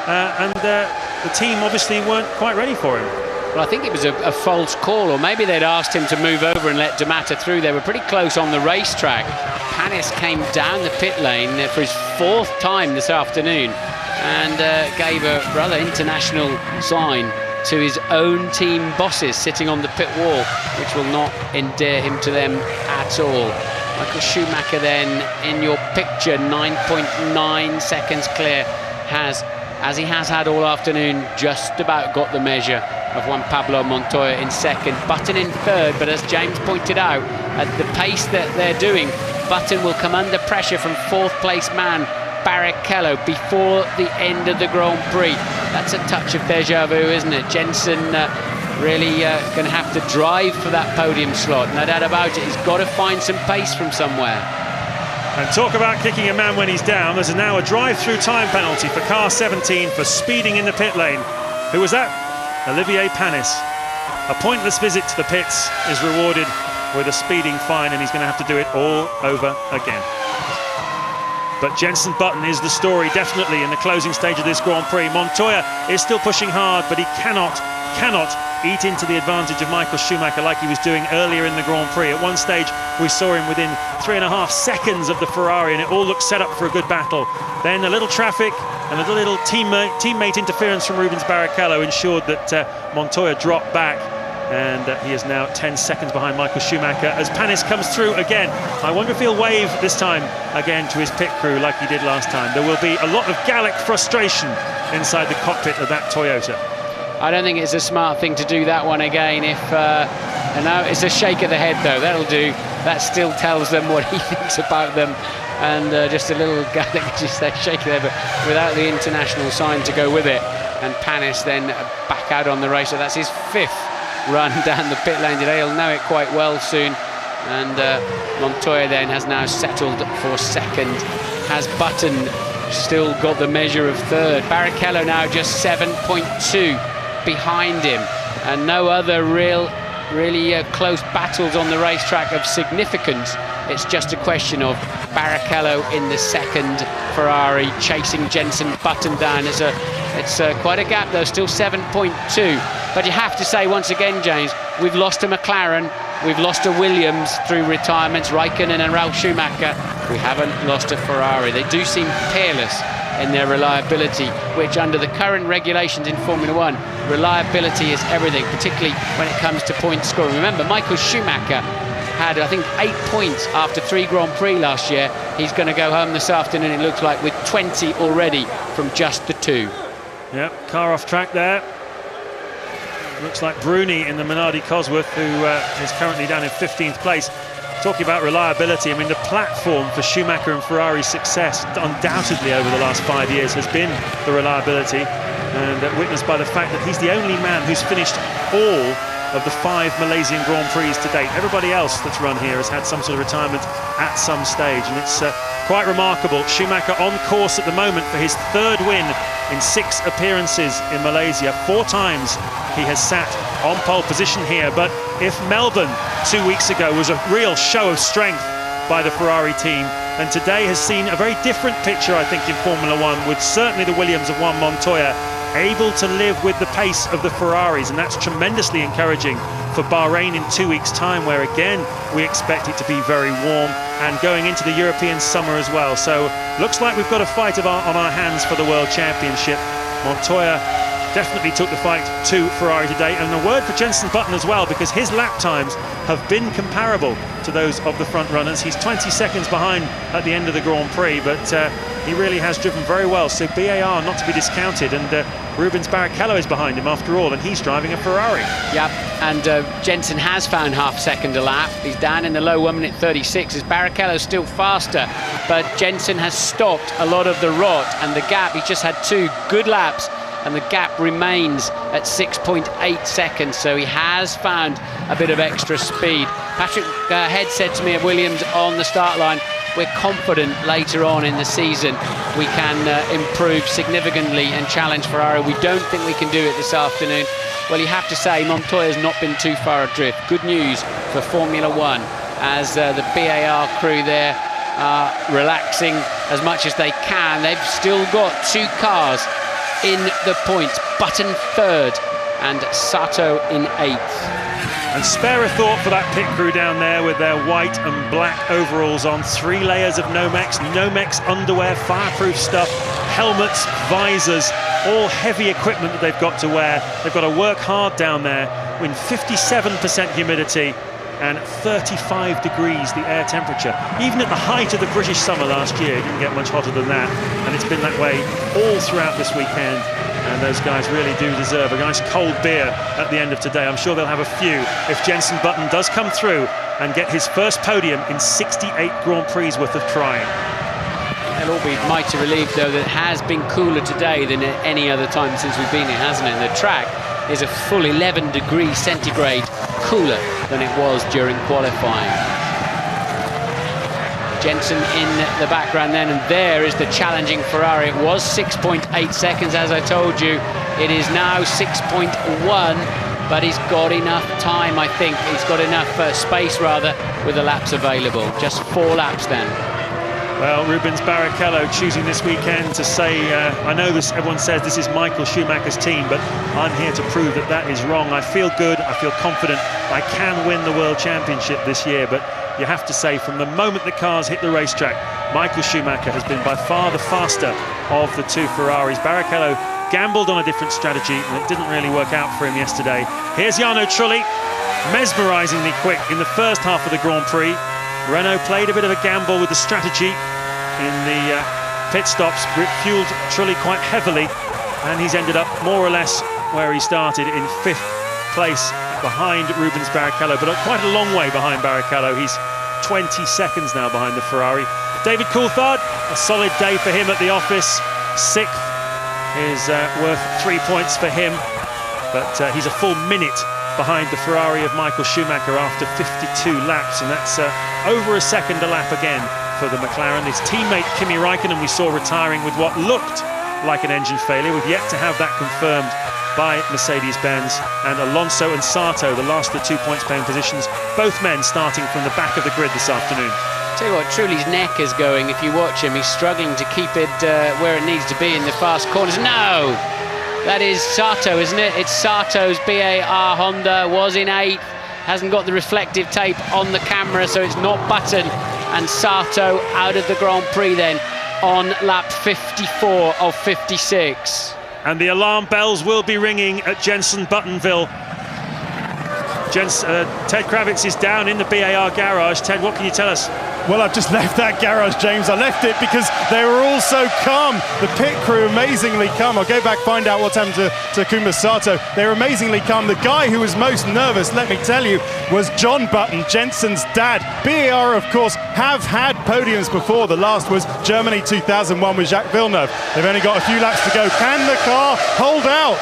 and the team obviously weren't quite ready for him. Well, I think it was a false call, or maybe they'd asked him to move over and let D'Amata through. They were pretty close on the racetrack. Panis came down the pit lane for his 4th time this afternoon and gave a rather international sign to his own team bosses sitting on the pit wall, which will not endear him to them at all. Michael Schumacher then in your picture, 9.9 seconds clear, as he has had all afternoon, just about got the measure of Juan Pablo Montoya in 2nd, Button in 3rd, but as James pointed out, at the pace that they're doing, Button will come under pressure from 4th place man Barrichello before the end of the Grand Prix. That's a touch of deja vu, isn't it? Jenson really going to have to drive for that podium slot, no doubt about it. He's got to find some pace from somewhere. And talk about kicking a man when he's down. There's now a drive-through time penalty for car 17 for speeding in the pit lane. Who was that? Olivier Panis. A pointless visit to the pits is rewarded with a speeding fine, and he's going to have to do it all over again. But Jenson Button is the story, definitely, in the closing stage of this Grand Prix. Montoya is still pushing hard, but he cannot eat into the advantage of Michael Schumacher like he was doing earlier in the Grand Prix. At one stage, we saw him within 3.5 seconds of the Ferrari, and it all looked set up for a good battle. Then a little traffic and a little teammate interference from Rubens Barrichello ensured that Montoya dropped back, and he is now 10 seconds behind Michael Schumacher as Panis comes through again. I wonder if he'll wave this time again to his pit crew like he did last time. There will be a lot of Gallic frustration inside the cockpit of that Toyota. I don't think it's a smart thing to do that one again. If no, it's a shake of the head though. That'll do. That still tells them what he thinks about them, and just a little Gallic, just that shake of the head, but without the international sign to go with it. And Panis then back out on the race. So that's his 5th run down the pit lane today. He'll know it quite well soon. And Montoya then has now settled for 2nd. Has Button still got the measure of 3rd. Barrichello now just 7.2 behind him, and no other really close battles on the racetrack of significance. It's just a question of Barrichello in the 2nd Ferrari chasing Jenson Button down. It's quite a gap though, still 7.2. But you have to say once again, James, we've lost a McLaren, we've lost a Williams through retirements, Raikkonen and Ralf Schumacher. We haven't lost a Ferrari. They do seem peerless in their reliability, which under the current regulations in Formula 1, reliability is everything, particularly when it comes to point scoring. Remember, Michael Schumacher had, I think, 8 points after 3 Grand Prix last year. He's going to go home this afternoon, it looks like, with 20 already from just the 2. Yep, car off track there. Looks like Bruni in the Minardi Cosworth, who is currently down in 15th place. Talking about reliability, I mean, the platform for Schumacher and Ferrari's success undoubtedly over the last 5 years has been the reliability, and witnessed by the fact that he's the only man who's finished all of the 5 Malaysian Grand Prix to date. Everybody else that's run here has had some sort of retirement at some stage, and it's quite remarkable. Schumacher on course at the moment for his 3rd win in 6 appearances in Malaysia. 4 times he has sat on pole position here, but if Melbourne 2 weeks ago was a real show of strength by the Ferrari team, and today has seen a very different picture, I think, in Formula 1, with certainly the Williams of Juan Montoya able to live with the pace of the Ferraris, and that's tremendously encouraging for Bahrain in 2 weeks' time, where again we expect it to be very warm, and going into the European summer as well. So looks like we've got a fight on our hands for the World Championship. Montoya definitely took the fight to Ferrari today, and a word for Jenson Button as well, because his lap times have been comparable to those of the front runners. He's 20 seconds behind at the end of the Grand Prix, but He really has driven very well, so BAR not to be discounted, and Rubens Barrichello is behind him after all, and he's driving a Ferrari. Yep, and Jensen has found half second a lap. He's down in the low 1 minute 36, as Barrichello's still faster, but Jensen has stopped a lot of the rot, and the gap, he's just had 2 good laps, and the gap remains at 6.8 seconds, so he has found a bit of extra speed. Patrick Head said to me at Williams on the start line, we're confident later on in the season we can improve significantly and challenge Ferrari. We don't think we can do it this afternoon. Well, you have to say Montoya's not been too far adrift. Good news for Formula One, as the BAR crew there are relaxing as much as they can. They've still got 2 cars in the points, Button 3rd and Sato in 8th. And spare a thought for that pit crew down there with their white and black overalls on, 3 layers of Nomex underwear, fireproof stuff, helmets, visors, all heavy equipment that they've got to wear. They've got to work hard down there in 57% humidity and 35 degrees the air temperature. Even at the height of the British summer last year, it didn't get much hotter than that, and it's been that way all throughout this weekend. And those guys really do deserve a nice cold beer at the end of today. I'm sure they'll have a few if Jensen Button does come through and get his first podium in 68 Grand Prix worth of trying. They'll all be mighty relieved, though, that it has been cooler today than at any other time since we've been here, hasn't it? And the track is a full 11 degrees centigrade cooler than it was during qualifying. Jensen in the background then, and there is the challenging Ferrari. It was 6.8 seconds, as I told you. It is now 6.1, but he's got enough time, I think. He's got enough space, rather, with the laps available. Just 4 laps then. Well, Rubens Barrichello choosing this weekend to say, I know this, everyone says this is Michael Schumacher's team, but I'm here to prove that that is wrong. I feel good, I feel confident, I can win the World Championship this year, but you have to say, from the moment the cars hit the racetrack, Michael Schumacher has been by far the faster of the 2 Ferraris. Barrichello gambled on a different strategy, and it didn't really work out for him yesterday. Here's Jarno Trulli, mesmerisingly quick in the first half of the Grand Prix. Renault played a bit of a gamble with the strategy in the pit stops, fueled Trulli quite heavily, and he's ended up more or less where he started, in 5th place behind Rubens Barrichello, but quite a long way behind Barrichello. He's 20 seconds now behind the Ferrari. David Coulthard, a solid day for him at the office. 6th is worth 3 points for him, but he's a full minute behind the Ferrari of Michael Schumacher after 52 laps, and that's over a second a lap again for the McLaren. His teammate Kimi Raikkonen we saw retiring with what looked like an engine failure. We've yet to have that confirmed by Mercedes-Benz, and Alonso and Sato, the last of the 2 points paying positions, both men starting from the back of the grid this afternoon. Tell you what, Trulli's neck is going. If you watch him, he's struggling to keep it where it needs to be in the fast corners. No! That is Sato, isn't it? It's Sato's BAR Honda, was in 8th, hasn't got the reflective tape on the camera, so it's not Button. And Sato out of the Grand Prix then on lap 54 of 56. And the alarm bells will be ringing at Jensen Buttonville. Ted Kravitz is down in the BAR garage. Ted, what can you tell us? Well, I've just left that garage, James. I left it because they were all so calm. The pit crew amazingly calm. I'll go back, find out what's happened to Takuma Sato. They were amazingly calm. The guy who was most nervous, let me tell you, was John Button, Jensen's dad. BAR, of course, have had podiums before. The last was Germany 2001 with Jacques Villeneuve. They've only got a few laps to go. Can the car hold out?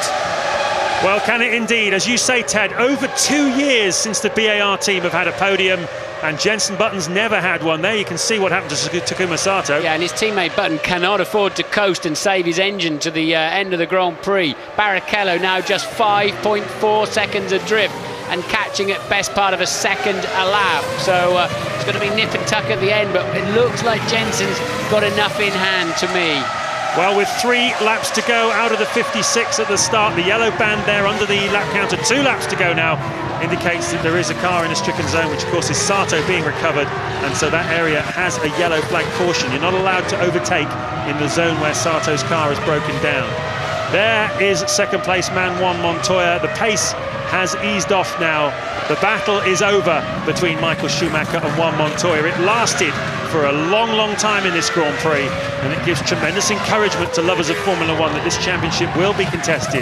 Well, can it indeed? As you say, Ted, over 2 years since the BAR team have had a podium, and Jensen Button's never had one. There you can see what happened to Takuma Sato. Yeah, and his teammate Button cannot afford to coast and save his engine to the end of the Grand Prix. Barrichello now just 5.4 seconds adrift and catching at best part of a second a lap. So it's going to be nip and tuck at the end, but it looks like Jensen's got enough in hand to me. Well, with 3 laps to go out of the 56 at the start, the yellow band there under the lap counter, 2 laps to go now, indicates that there is a car in a stricken zone, which of course is Sato being recovered, and so that area has a yellow flag caution. You're not allowed to overtake in the zone where Sato's car is broken down. There is second place man Juan Montoya. The pace has eased off now. The battle is over between Michael Schumacher and Juan Montoya. It lasted for a long time in this Grand Prix, and it gives tremendous encouragement to lovers of Formula One that this championship will be contested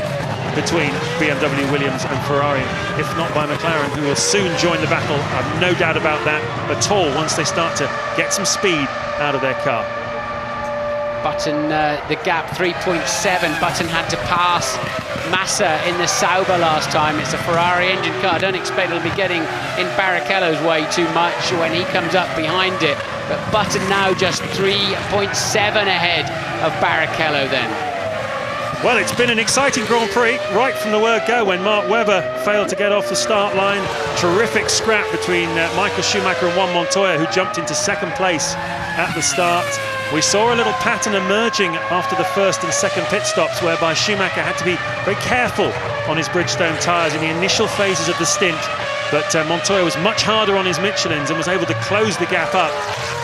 between BMW, Williams and Ferrari, if not by McLaren, who will soon join the battle. I've no doubt about that at all once they start to get some speed out of their car. Button, the gap 3.7. Button had to pass Massa in the Sauber last time. It's a Ferrari engine car. I don't expect it'll be getting in Barrichello's way too much when he comes up behind it. But Button now just 3.7 ahead of Barrichello then. Well, it's been an exciting Grand Prix right from the word go when Mark Webber failed to get off the start line. Terrific scrap between Michael Schumacher and Juan Montoya, who jumped into second place at the start. We saw a little pattern emerging after the first and second pit stops, whereby Schumacher had to be very careful on his Bridgestone tyres in the initial phases of the stint. But Montoya was much harder on his Michelins and was able to close the gap up.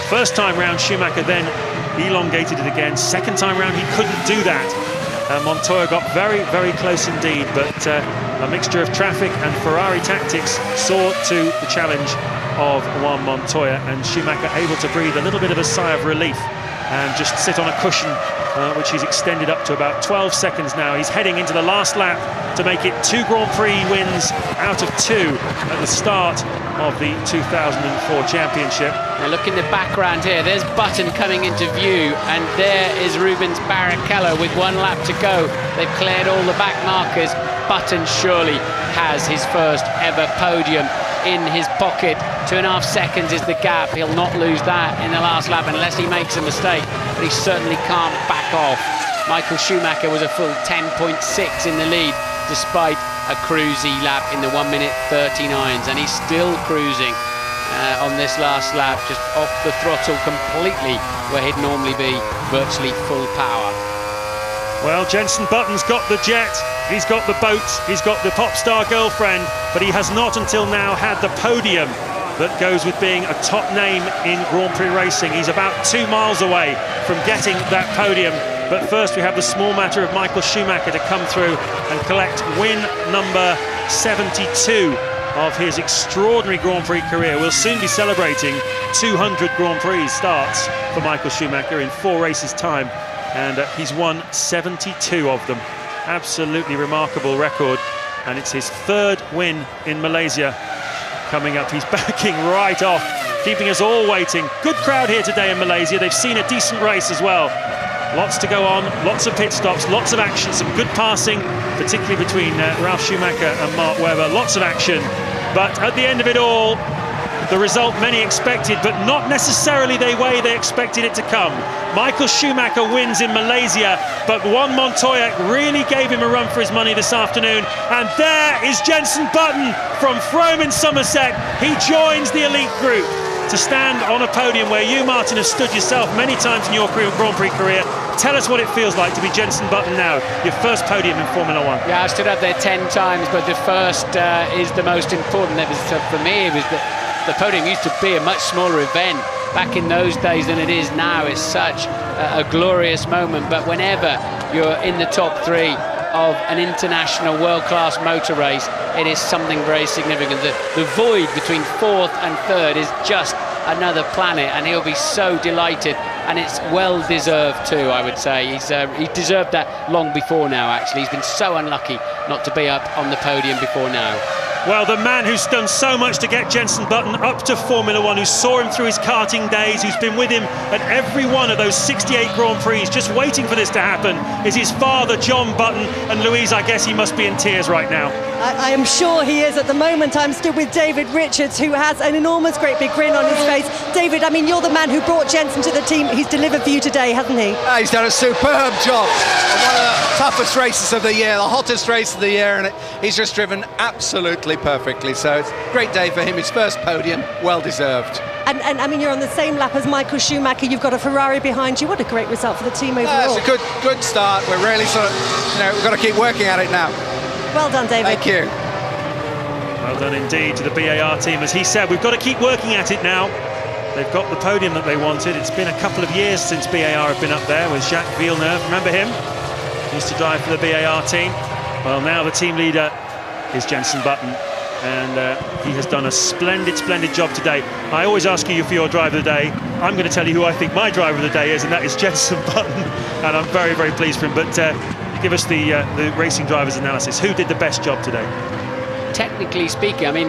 First time round, Schumacher then elongated it again. Second time round, he couldn't do that. Montoya got very close indeed, but a mixture of traffic and Ferrari tactics saw to the challenge of Juan Montoya, and Schumacher able to breathe a little bit of a sigh of relief and just sit on a cushion, which he's extended up to about 12 seconds now. He's heading into the last lap to make it 2 Grand Prix wins out of 2 at the start of the 2004 championship. Now look in the background here, there's Button coming into view, and there is Rubens Barrichello with 1 lap to go. They've cleared all the back markers. Button surely has his first ever podium in his pocket. 2.5 seconds is the gap. He'll not lose that in the last lap unless he makes a mistake, but he certainly can't back off. Michael Schumacher was a full 10.6 in the lead despite a cruisy lap in the 1:39s, and he's still cruising on this last lap, just off the throttle completely where he'd normally be virtually full power. Well, Jenson Button's got the jet, he's got the boat, he's got the pop star girlfriend, but he has not until now had the podium that goes with being a top name in Grand Prix racing. He's about 2 miles away from getting that podium. But first we have the small matter of Michael Schumacher to come through and collect win number 72 of his extraordinary Grand Prix career. We'll soon be celebrating 200 Grand Prix starts for Michael Schumacher in 4 races' time, and he's won 72 of them. Absolutely remarkable record, and it's his 3rd win in Malaysia coming up. He's backing right off, keeping us all waiting. Good crowd here today in Malaysia. They've seen a decent race as well. Lots to go on, lots of pit stops, lots of action, some good passing, particularly between Ralf Schumacher and Mark Webber. Lots of action, but at the end of it all, the result many expected, but not necessarily the way they expected it to come. Michael Schumacher wins in Malaysia, but Juan Montoya really gave him a run for his money this afternoon. And there is Jenson Button from Frome in Somerset. He joins the elite group to stand on a podium where you, Martin, have stood yourself many times in your Grand Prix career. Tell us what it feels like to be Jenson Button now, your first podium in Formula One. Yeah, I stood up there 10 times, but the first is the most important. It was, for me, it was the podium used to be a much smaller event back in those days than it is now. It's such a glorious moment, but whenever you're in the top 3 of an international world-class motor race, it is something very significant. The void between 4th and 3rd is just another planet, and he'll be so delighted, and it's well deserved too, I would say. He deserved that long before now, actually. He's been so unlucky not to be up on the podium before now. Well, the man who's done so much to get Jenson Button up to Formula One, who saw him through his karting days, who's been with him at every one of those 68 Grand Prix, just waiting for this to happen, is his father, John Button. And Louise, I guess he must be in tears right now. I am sure he is. At the moment, I'm stood with David Richards, who has an enormous, great big grin on his face. David, I mean, you're the man who brought Jenson to the team. He's delivered for you today, hasn't he? He's done a superb job. One of the toughest races of the year, the hottest race of the year, and he's just driven absolutely perfectly. So it's a great day for him. His first podium, well deserved. And I mean, you're on the same lap as Michael Schumacher. You've got a Ferrari behind you. What a great result for the team overall. It's a good start. We're really sort of, we've got to keep working at it now. Well done, David. Thank you. Well done indeed to the BAR team. As he said, we've got to keep working at it now. They've got the podium that they wanted. It's been a couple of years since BAR have been up there with Jacques Villeneuve. Remember him? He used to drive for the BAR team. Well, now the team leader is Jenson Button, and he has done a splendid job today. I always ask you for your driver of the day. I'm going to tell you who I think my driver of the day is, and that is Jenson Button, and I'm very, very pleased for him. But give us the racing driver's analysis. Who did the best job today? Technically speaking, I mean,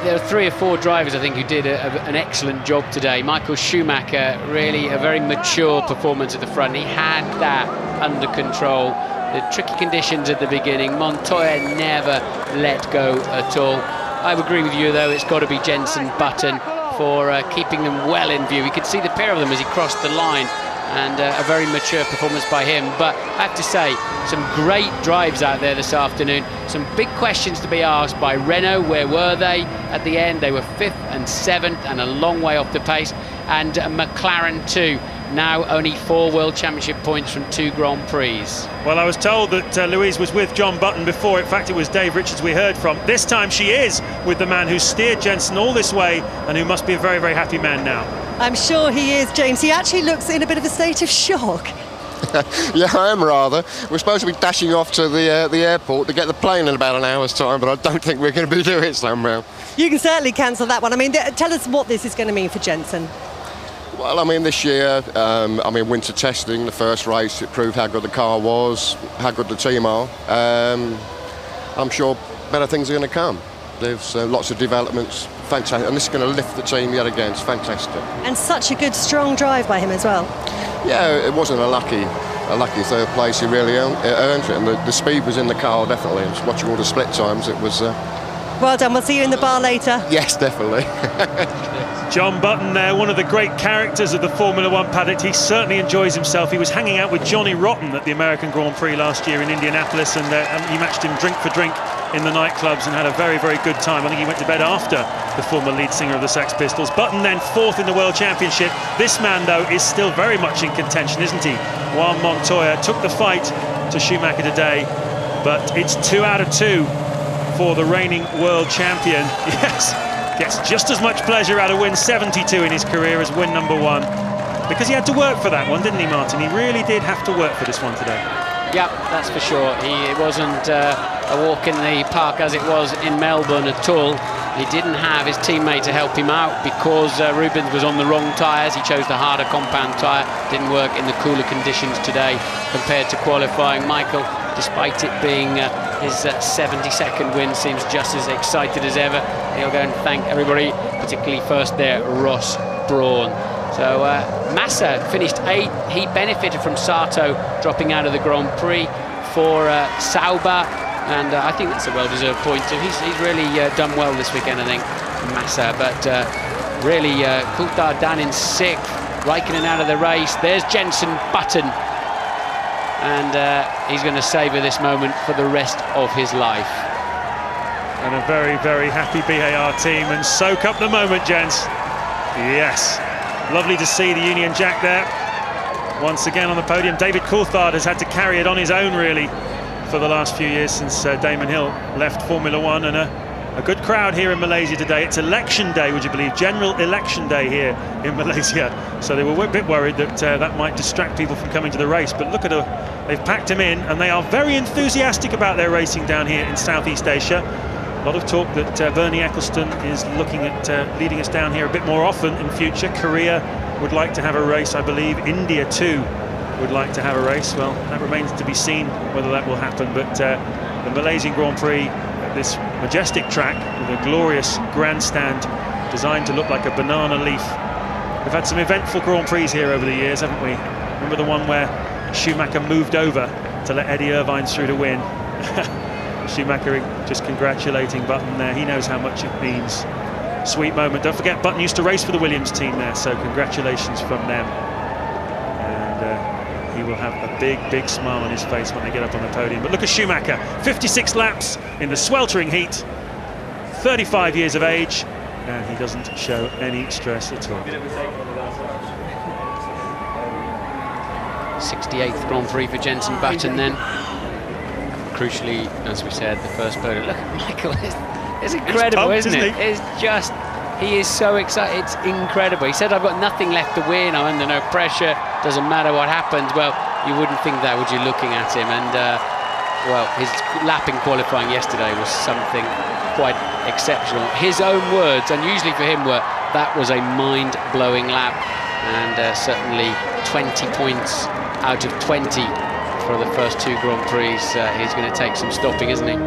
there are 3 or 4 drivers, I think, who did an excellent job today. Michael Schumacher, really a very mature performance at the front. He had that under control. The tricky conditions at the beginning, Montoya never let go at all. I would agree with you, though, it's got to be Jenson Button for keeping them well in view. You could see the pair of them as he crossed the line, and a very mature performance by him. But I have to say, some great drives out there this afternoon. Some big questions to be asked by Renault. Where were they at the end? They were 5th and 7th and a long way off the pace. And McLaren too. Now only 4 World Championship points from 2 Grand Prix. Well, I was told that Louise was with John Button before. In fact, it was Dave Richards we heard from. This time she is with the man who steered Jenson all this way and who must be a very, very happy man now. I'm sure he is, James. He actually looks in a bit of a state of shock. Yeah, I am rather. We're supposed to be dashing off to the airport to get the plane in about an hour's time, but I don't think we're going to be doing it somehow. You can certainly cancel that one. I mean, tell us what this is going to mean for Jenson. Well, I mean, this year, winter testing, the first race, it proved how good the car was, how good the team are. I'm sure better things are going to come. There's lots of developments, fantastic, and this is going to lift the team yet again. It's fantastic. And such a good, strong drive by him as well. Yeah, it wasn't a lucky 3rd place. He really earned it, and the speed was in the car, definitely. I was watching all the split times. It was... Well done. We'll see you in the bar later. Yes, definitely. John Button there, one of the great characters of the Formula One paddock. He certainly enjoys himself. He was hanging out with Johnny Rotten at the American Grand Prix last year in Indianapolis, and he matched him drink for drink in the nightclubs and had a very, very good time. I think he went to bed after the former lead singer of the Sex Pistols. Button then 4th in the World Championship. This man, though, is still very much in contention, isn't he? Juan Montoya took the fight to Schumacher today, but it's 2 out of 2 for the reigning world champion. Yes, gets just as much pleasure out of win 72 in his career as win number 1, because he had to work for that one, didn't he, Martin? He really did have to work for this one today. Yeah, that's for sure. It wasn't a walk in the park as it was in Melbourne at all. He didn't have his teammate to help him out because Rubens was on the wrong tyres. He chose the harder compound tyre. Didn't work in the cooler conditions today compared to qualifying. Michael, despite it being his 72nd win, seems just as excited as ever. He'll go and thank everybody, particularly first there, Ross Brawn. So Massa finished 8th. He benefited from Sato dropping out of the Grand Prix for Sauber, and I think that's a well-deserved point too. He's really done well this weekend, I think, Massa. But really, Coulthard down in 6th, Raikkonen out of the race. There's Jenson Button, and he's going to savour this moment for the rest of his life. And a very, very happy BAR team, and soak up the moment, gents. Yes. Lovely to see the Union Jack there once again on the podium. David Coulthard has had to carry it on his own, really, for the last few years since Damon Hill left Formula One. And a good crowd here in Malaysia today. It's election day, would you believe? General election day here in Malaysia. So they were a bit worried that that might distract people from coming to the race. But look at they've packed him in, and they are very enthusiastic about their racing down here in Southeast Asia. A lot of talk that Bernie Eccleston is looking at leading us down here a bit more often in future. Korea would like to have a race, I believe. India too would like to have a race. Well, that remains to be seen whether that will happen. But the Malaysian Grand Prix, this majestic track with a glorious grandstand designed to look like a banana leaf. We've had some eventful Grand Prix here over the years, haven't we? Remember the one where Schumacher moved over to let Eddie Irvine through to win? Schumacher just congratulating Button there. He knows how much it means. Sweet moment. Don't forget, Button used to race for the Williams team there, so congratulations from them. And he will have a big, big smile on his face when they get up on the podium. But look at Schumacher, 56 laps in the sweltering heat, 35 years of age, and he doesn't show any stress at all. 68th Grand Prix for Jenson Button then. Crucially, as we said, the first podium. Look at Michael, it's incredible, pumped, isn't it? It's just, he is so excited, it's incredible. He said, I've got nothing left to win, I'm under no pressure, doesn't matter what happens. Well, you wouldn't think that, would you, looking at him? And, well, his lap in qualifying yesterday was something quite exceptional. His own words, unusually for him, were, That was a mind-blowing lap, and certainly 20 points out of 20 for the first 2 Grand Prix. He's going to take some stopping, isn't he?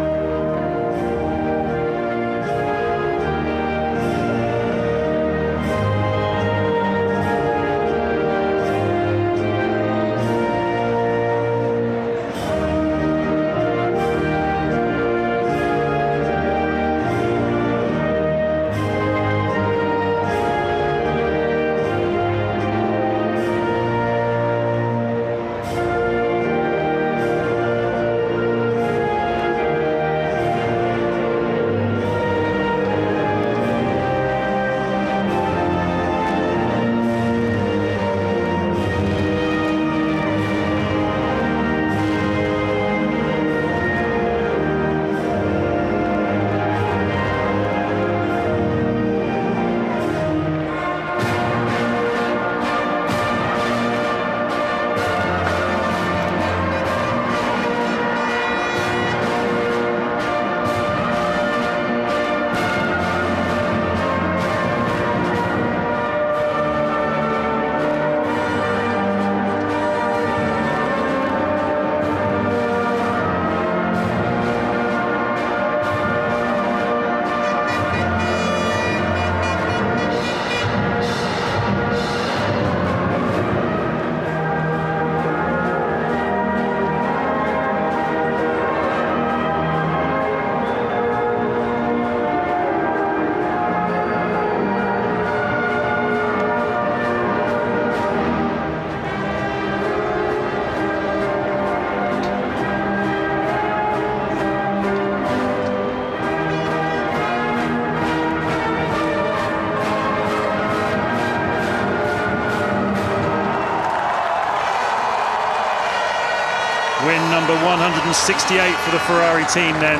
Win number 168 for the Ferrari team then.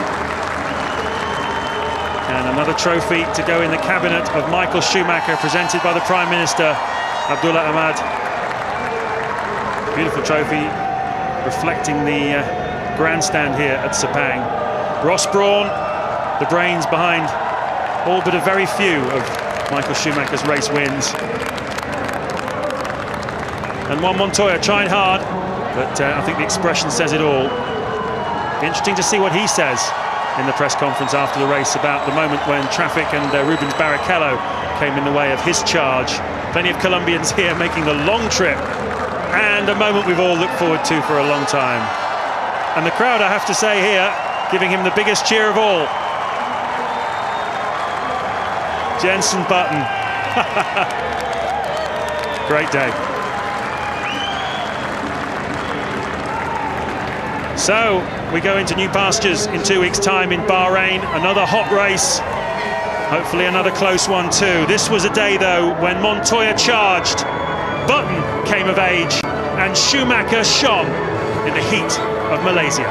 And another trophy to go in the cabinet of Michael Schumacher, presented by the Prime Minister, Abdullah Ahmad. Beautiful trophy, reflecting the grandstand here at Sepang. Ross Brawn, the brains behind all but a very few of Michael Schumacher's race wins. And Juan Montoya trying hard, but I think the expression says it all. Be interesting to see what he says in the press conference after the race about the moment when traffic and Rubens Barrichello came in the way of his charge. Plenty of Colombians here making the long trip, and a moment we've all looked forward to for a long time. And the crowd, I have to say here, giving him the biggest cheer of all. Jenson Button. Great day. So we go into new pastures in 2 weeks' time in Bahrain. Another hot race, hopefully another close one too. This was a day though when Montoya charged, Button came of age, and Schumacher shone in the heat of Malaysia.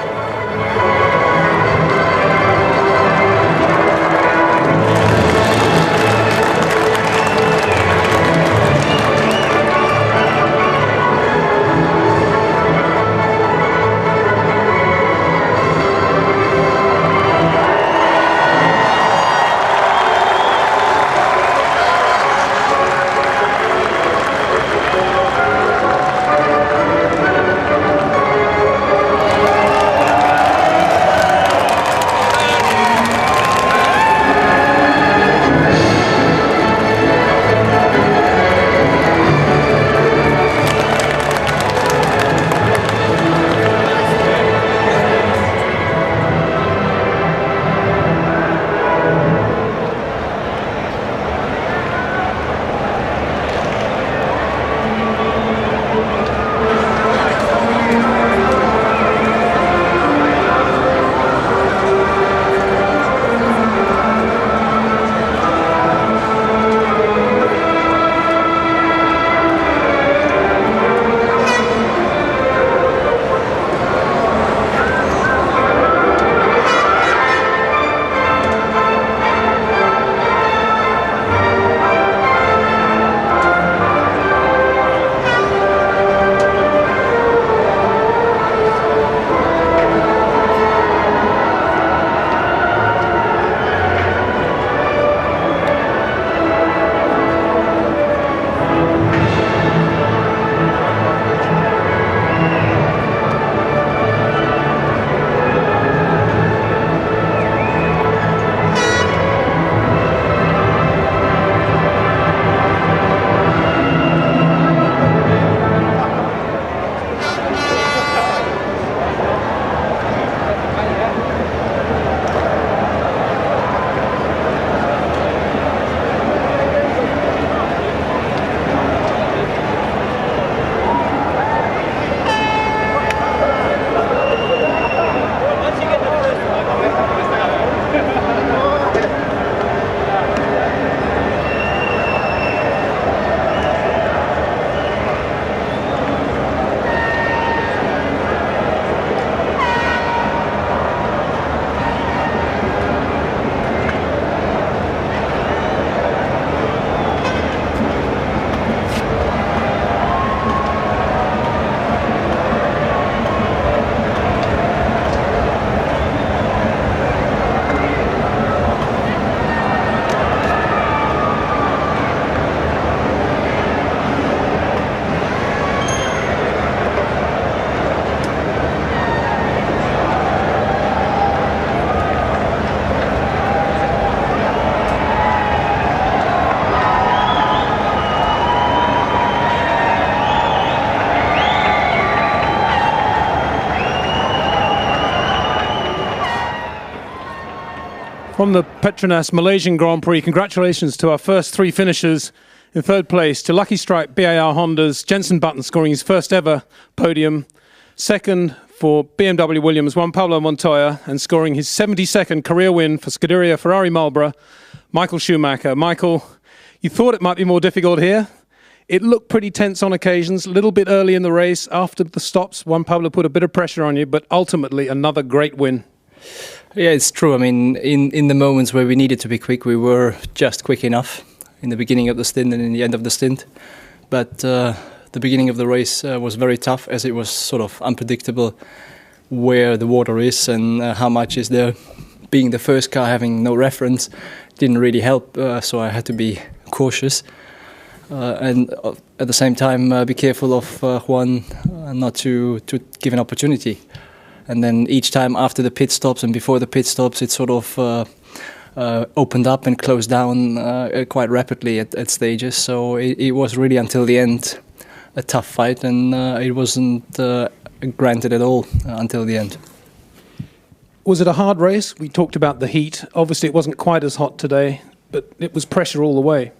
From the Petronas Malaysian Grand Prix, congratulations to our first three finishers. In third place, to Lucky Strike BAR Honda's Jenson Button scoring his first ever podium. Second for BMW Williams, Juan Pablo Montoya, and scoring his 72nd career win for Scuderia Ferrari Marlboro, Michael Schumacher. Michael, you thought it might be more difficult here. It looked pretty tense on occasions, a little bit early in the race. After the stops, Juan Pablo put a bit of pressure on you, but ultimately another great win. Yeah, it's true. I mean, in the moments where we needed to be quick, we were just quick enough in the beginning of the stint and in the end of the stint. But the beginning of the race was very tough, as it was sort of unpredictable where the water is and how much is there. Being the first car, having no reference, didn't really help, so I had to be cautious. And at the same time, be careful of Juan not to give an opportunity. And then each time after the pit stops and before the pit stops, it sort of opened up and closed down quite rapidly at stages. So it was really until the end a tough fight, and it wasn't granted at all until the end. Was it a hard race? We talked about the heat. Obviously, it wasn't quite as hot today, but it was pressure all the way.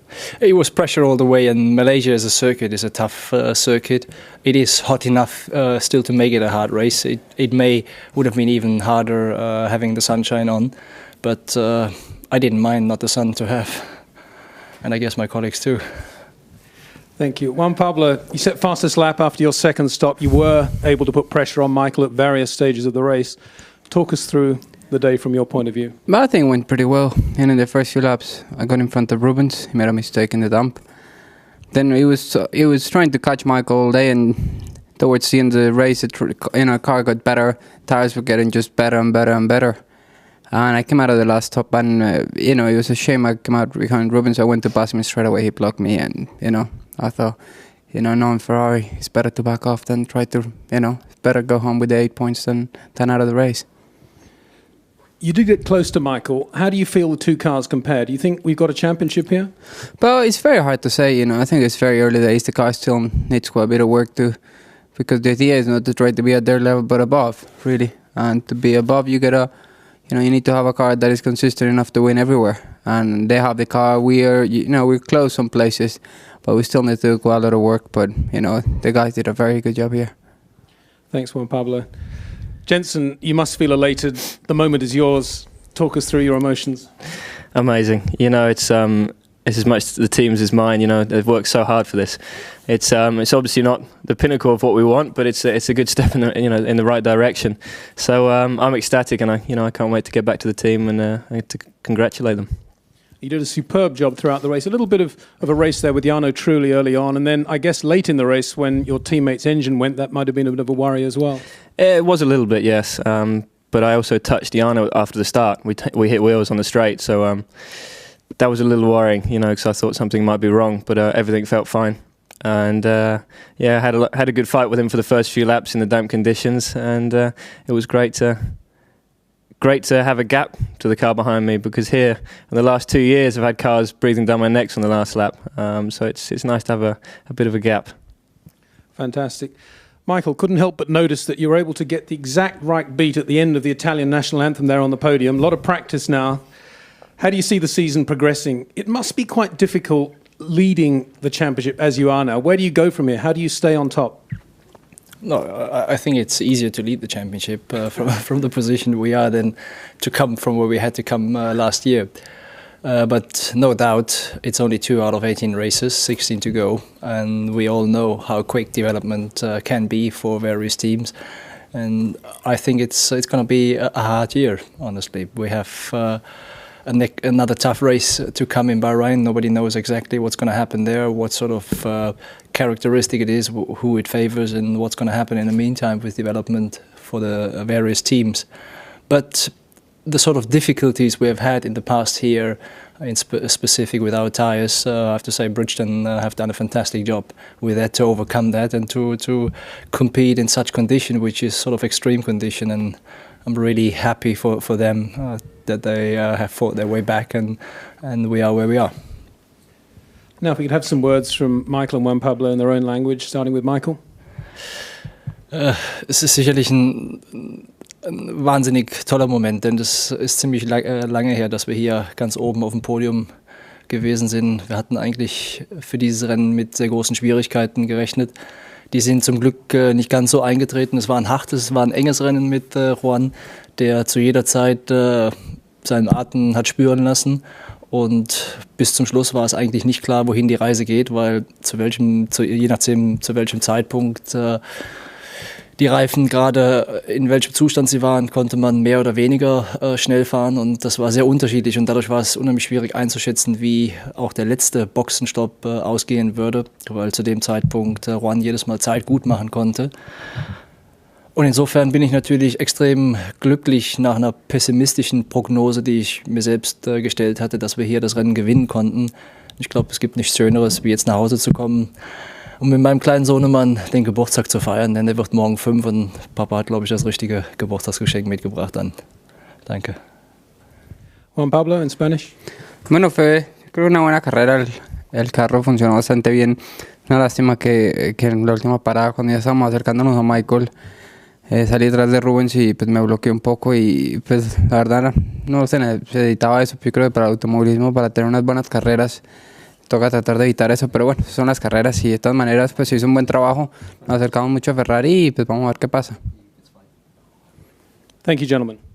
It was pressure all the way, and Malaysia as a circuit is a tough circuit. It is hot enough still to make it a hard race. It would have been even harder having the sunshine on, but I didn't mind not the sun to have, and I guess my colleagues too. Thank you. Juan Pablo, you set fastest lap after your second stop. You were able to put pressure on Michael at various stages of the race. Talk us through the day from your point of view. But I think it went pretty well. And in the first few laps, I got in front of Rubens. He made a mistake in the dump. Then he was trying to catch Michael all day, and towards the end of the race, our car got better. Tires were getting just better and better and better. And I came out of the last stop, and it was a shame I came out behind Rubens. I went to pass him straight away. He blocked me, and I thought, knowing Ferrari, it's better to back off than try to, better go home with the 8 points than out of the race. You did get close to Michael. How do you feel the two cars compare? Do you think we've got a championship here? Well, it's very hard to say. I think it's very early days. The car still needs quite a bit of work because the idea is not to try to be at their level, but above, really. And to be above, you gotta, you need to have a car that is consistent enough to win everywhere. And they have the car. We're close some places, but we still need to do quite a lot of work. But the guys did a very good job here. Thanks, Juan Pablo. Jenson, you must feel elated. The moment is yours. Talk us through your emotions. Amazing. It's as much the team's as mine. They've worked so hard for this. It's obviously not the pinnacle of what we want, but it's a good step in the right direction. So I'm ecstatic, and I can't wait to get back to the team and to congratulate them. You did a superb job throughout the race. A little bit of a race there with Jarno Trulli early on, and then I guess late in the race when your teammate's engine went, that might have been a bit of a worry as well. It was a little bit, yes. But I also touched Jarno after the start. We hit wheels on the straight, so that was a little worrying, because I thought something might be wrong, but everything felt fine. And had a good fight with him for the first few laps in the damp conditions, and it was great to have a gap to the car behind me, because here in the last 2 years I've had cars breathing down my necks on the last lap, so it's nice to have a bit of a gap. Fantastic. Michael, couldn't help but notice that you were able to get the exact right beat at the end of the Italian national anthem there on the podium. A lot of practice now. How do you see the season progressing? It must be quite difficult leading the championship as you are now. Where do you go from here? How do you stay on top? No, I think it's easier to lead the championship from the position we are than to come from where we had to come last year. But no doubt, it's only 2 out of 18 races, 16 to go, and we all know how quick development can be for various teams. And I think it's going to be a hard year, honestly. We have another tough race to come in Bahrain. Nobody knows exactly what's going to happen there, what sort of characteristic it is, who it favors, and what's going to happen in the meantime with development for the various teams. But the sort of difficulties we have had in the past here, in specific with our tyres, I have to say Bridgestone have done a fantastic job with that, to overcome that and to compete in such condition, which is sort of extreme condition. And I'm really happy for them that they have fought their way back, and we are where we are. Now, if we could have some words from Michael and Juan Pablo in their own language, starting with Michael. Es ist sicherlich ein wahnsinnig toller Moment, denn das ist ziemlich lange her, dass wir hier ganz oben auf dem Podium gewesen sind. Wir hatten eigentlich für dieses Rennen mit sehr großen Schwierigkeiten gerechnet. Die sind zum Glück nicht ganz so eingetreten. Es war ein hartes, es war ein enges Rennen mit Juan, der zu jeder Zeit seinen Atem hat spüren lassen. Und bis zum Schluss war es eigentlich nicht klar, wohin die Reise geht, weil je nachdem zu welchem Zeitpunkt die Reifen gerade in welchem Zustand sie waren, konnte man mehr oder weniger schnell fahren und das war sehr unterschiedlich und dadurch war es unheimlich schwierig einzuschätzen, wie auch der letzte Boxenstopp ausgehen würde, weil zu dem Zeitpunkt Juan jedes Mal Zeit gut machen konnte. Und insofern bin ich natürlich extrem glücklich nach einer pessimistischen Prognose, die ich mir selbst gestellt hatte, dass wir hier das Rennen gewinnen konnten. Ich glaube, es gibt nichts Schöneres, wie jetzt nach Hause zu kommen und mit meinem kleinen Sohnemann den Geburtstag zu feiern, denn er wird morgen 5 und Papa hat, glaube ich, das richtige Geburtstagsgeschenk mitgebracht dann. Danke. Juan Pablo, in Spanish. Bueno, fue creo una buena carrera, el carro funcionó bastante bien. Una lástima que en la última parada, cuando ya estábamos acercándonos a Michael, salí detrás de Rubens y pues me bloqueé un poco y pues la verdad no se necesitaba eso. Yo creo que para el automovilismo, para tener unas buenas carreras, toca tratar de evitar eso, pero bueno, son las carreras y de todas maneras pues se hizo un buen trabajo, nos acercamos mucho a Ferrari y pues vamos a ver qué pasa. Thank you, gentlemen.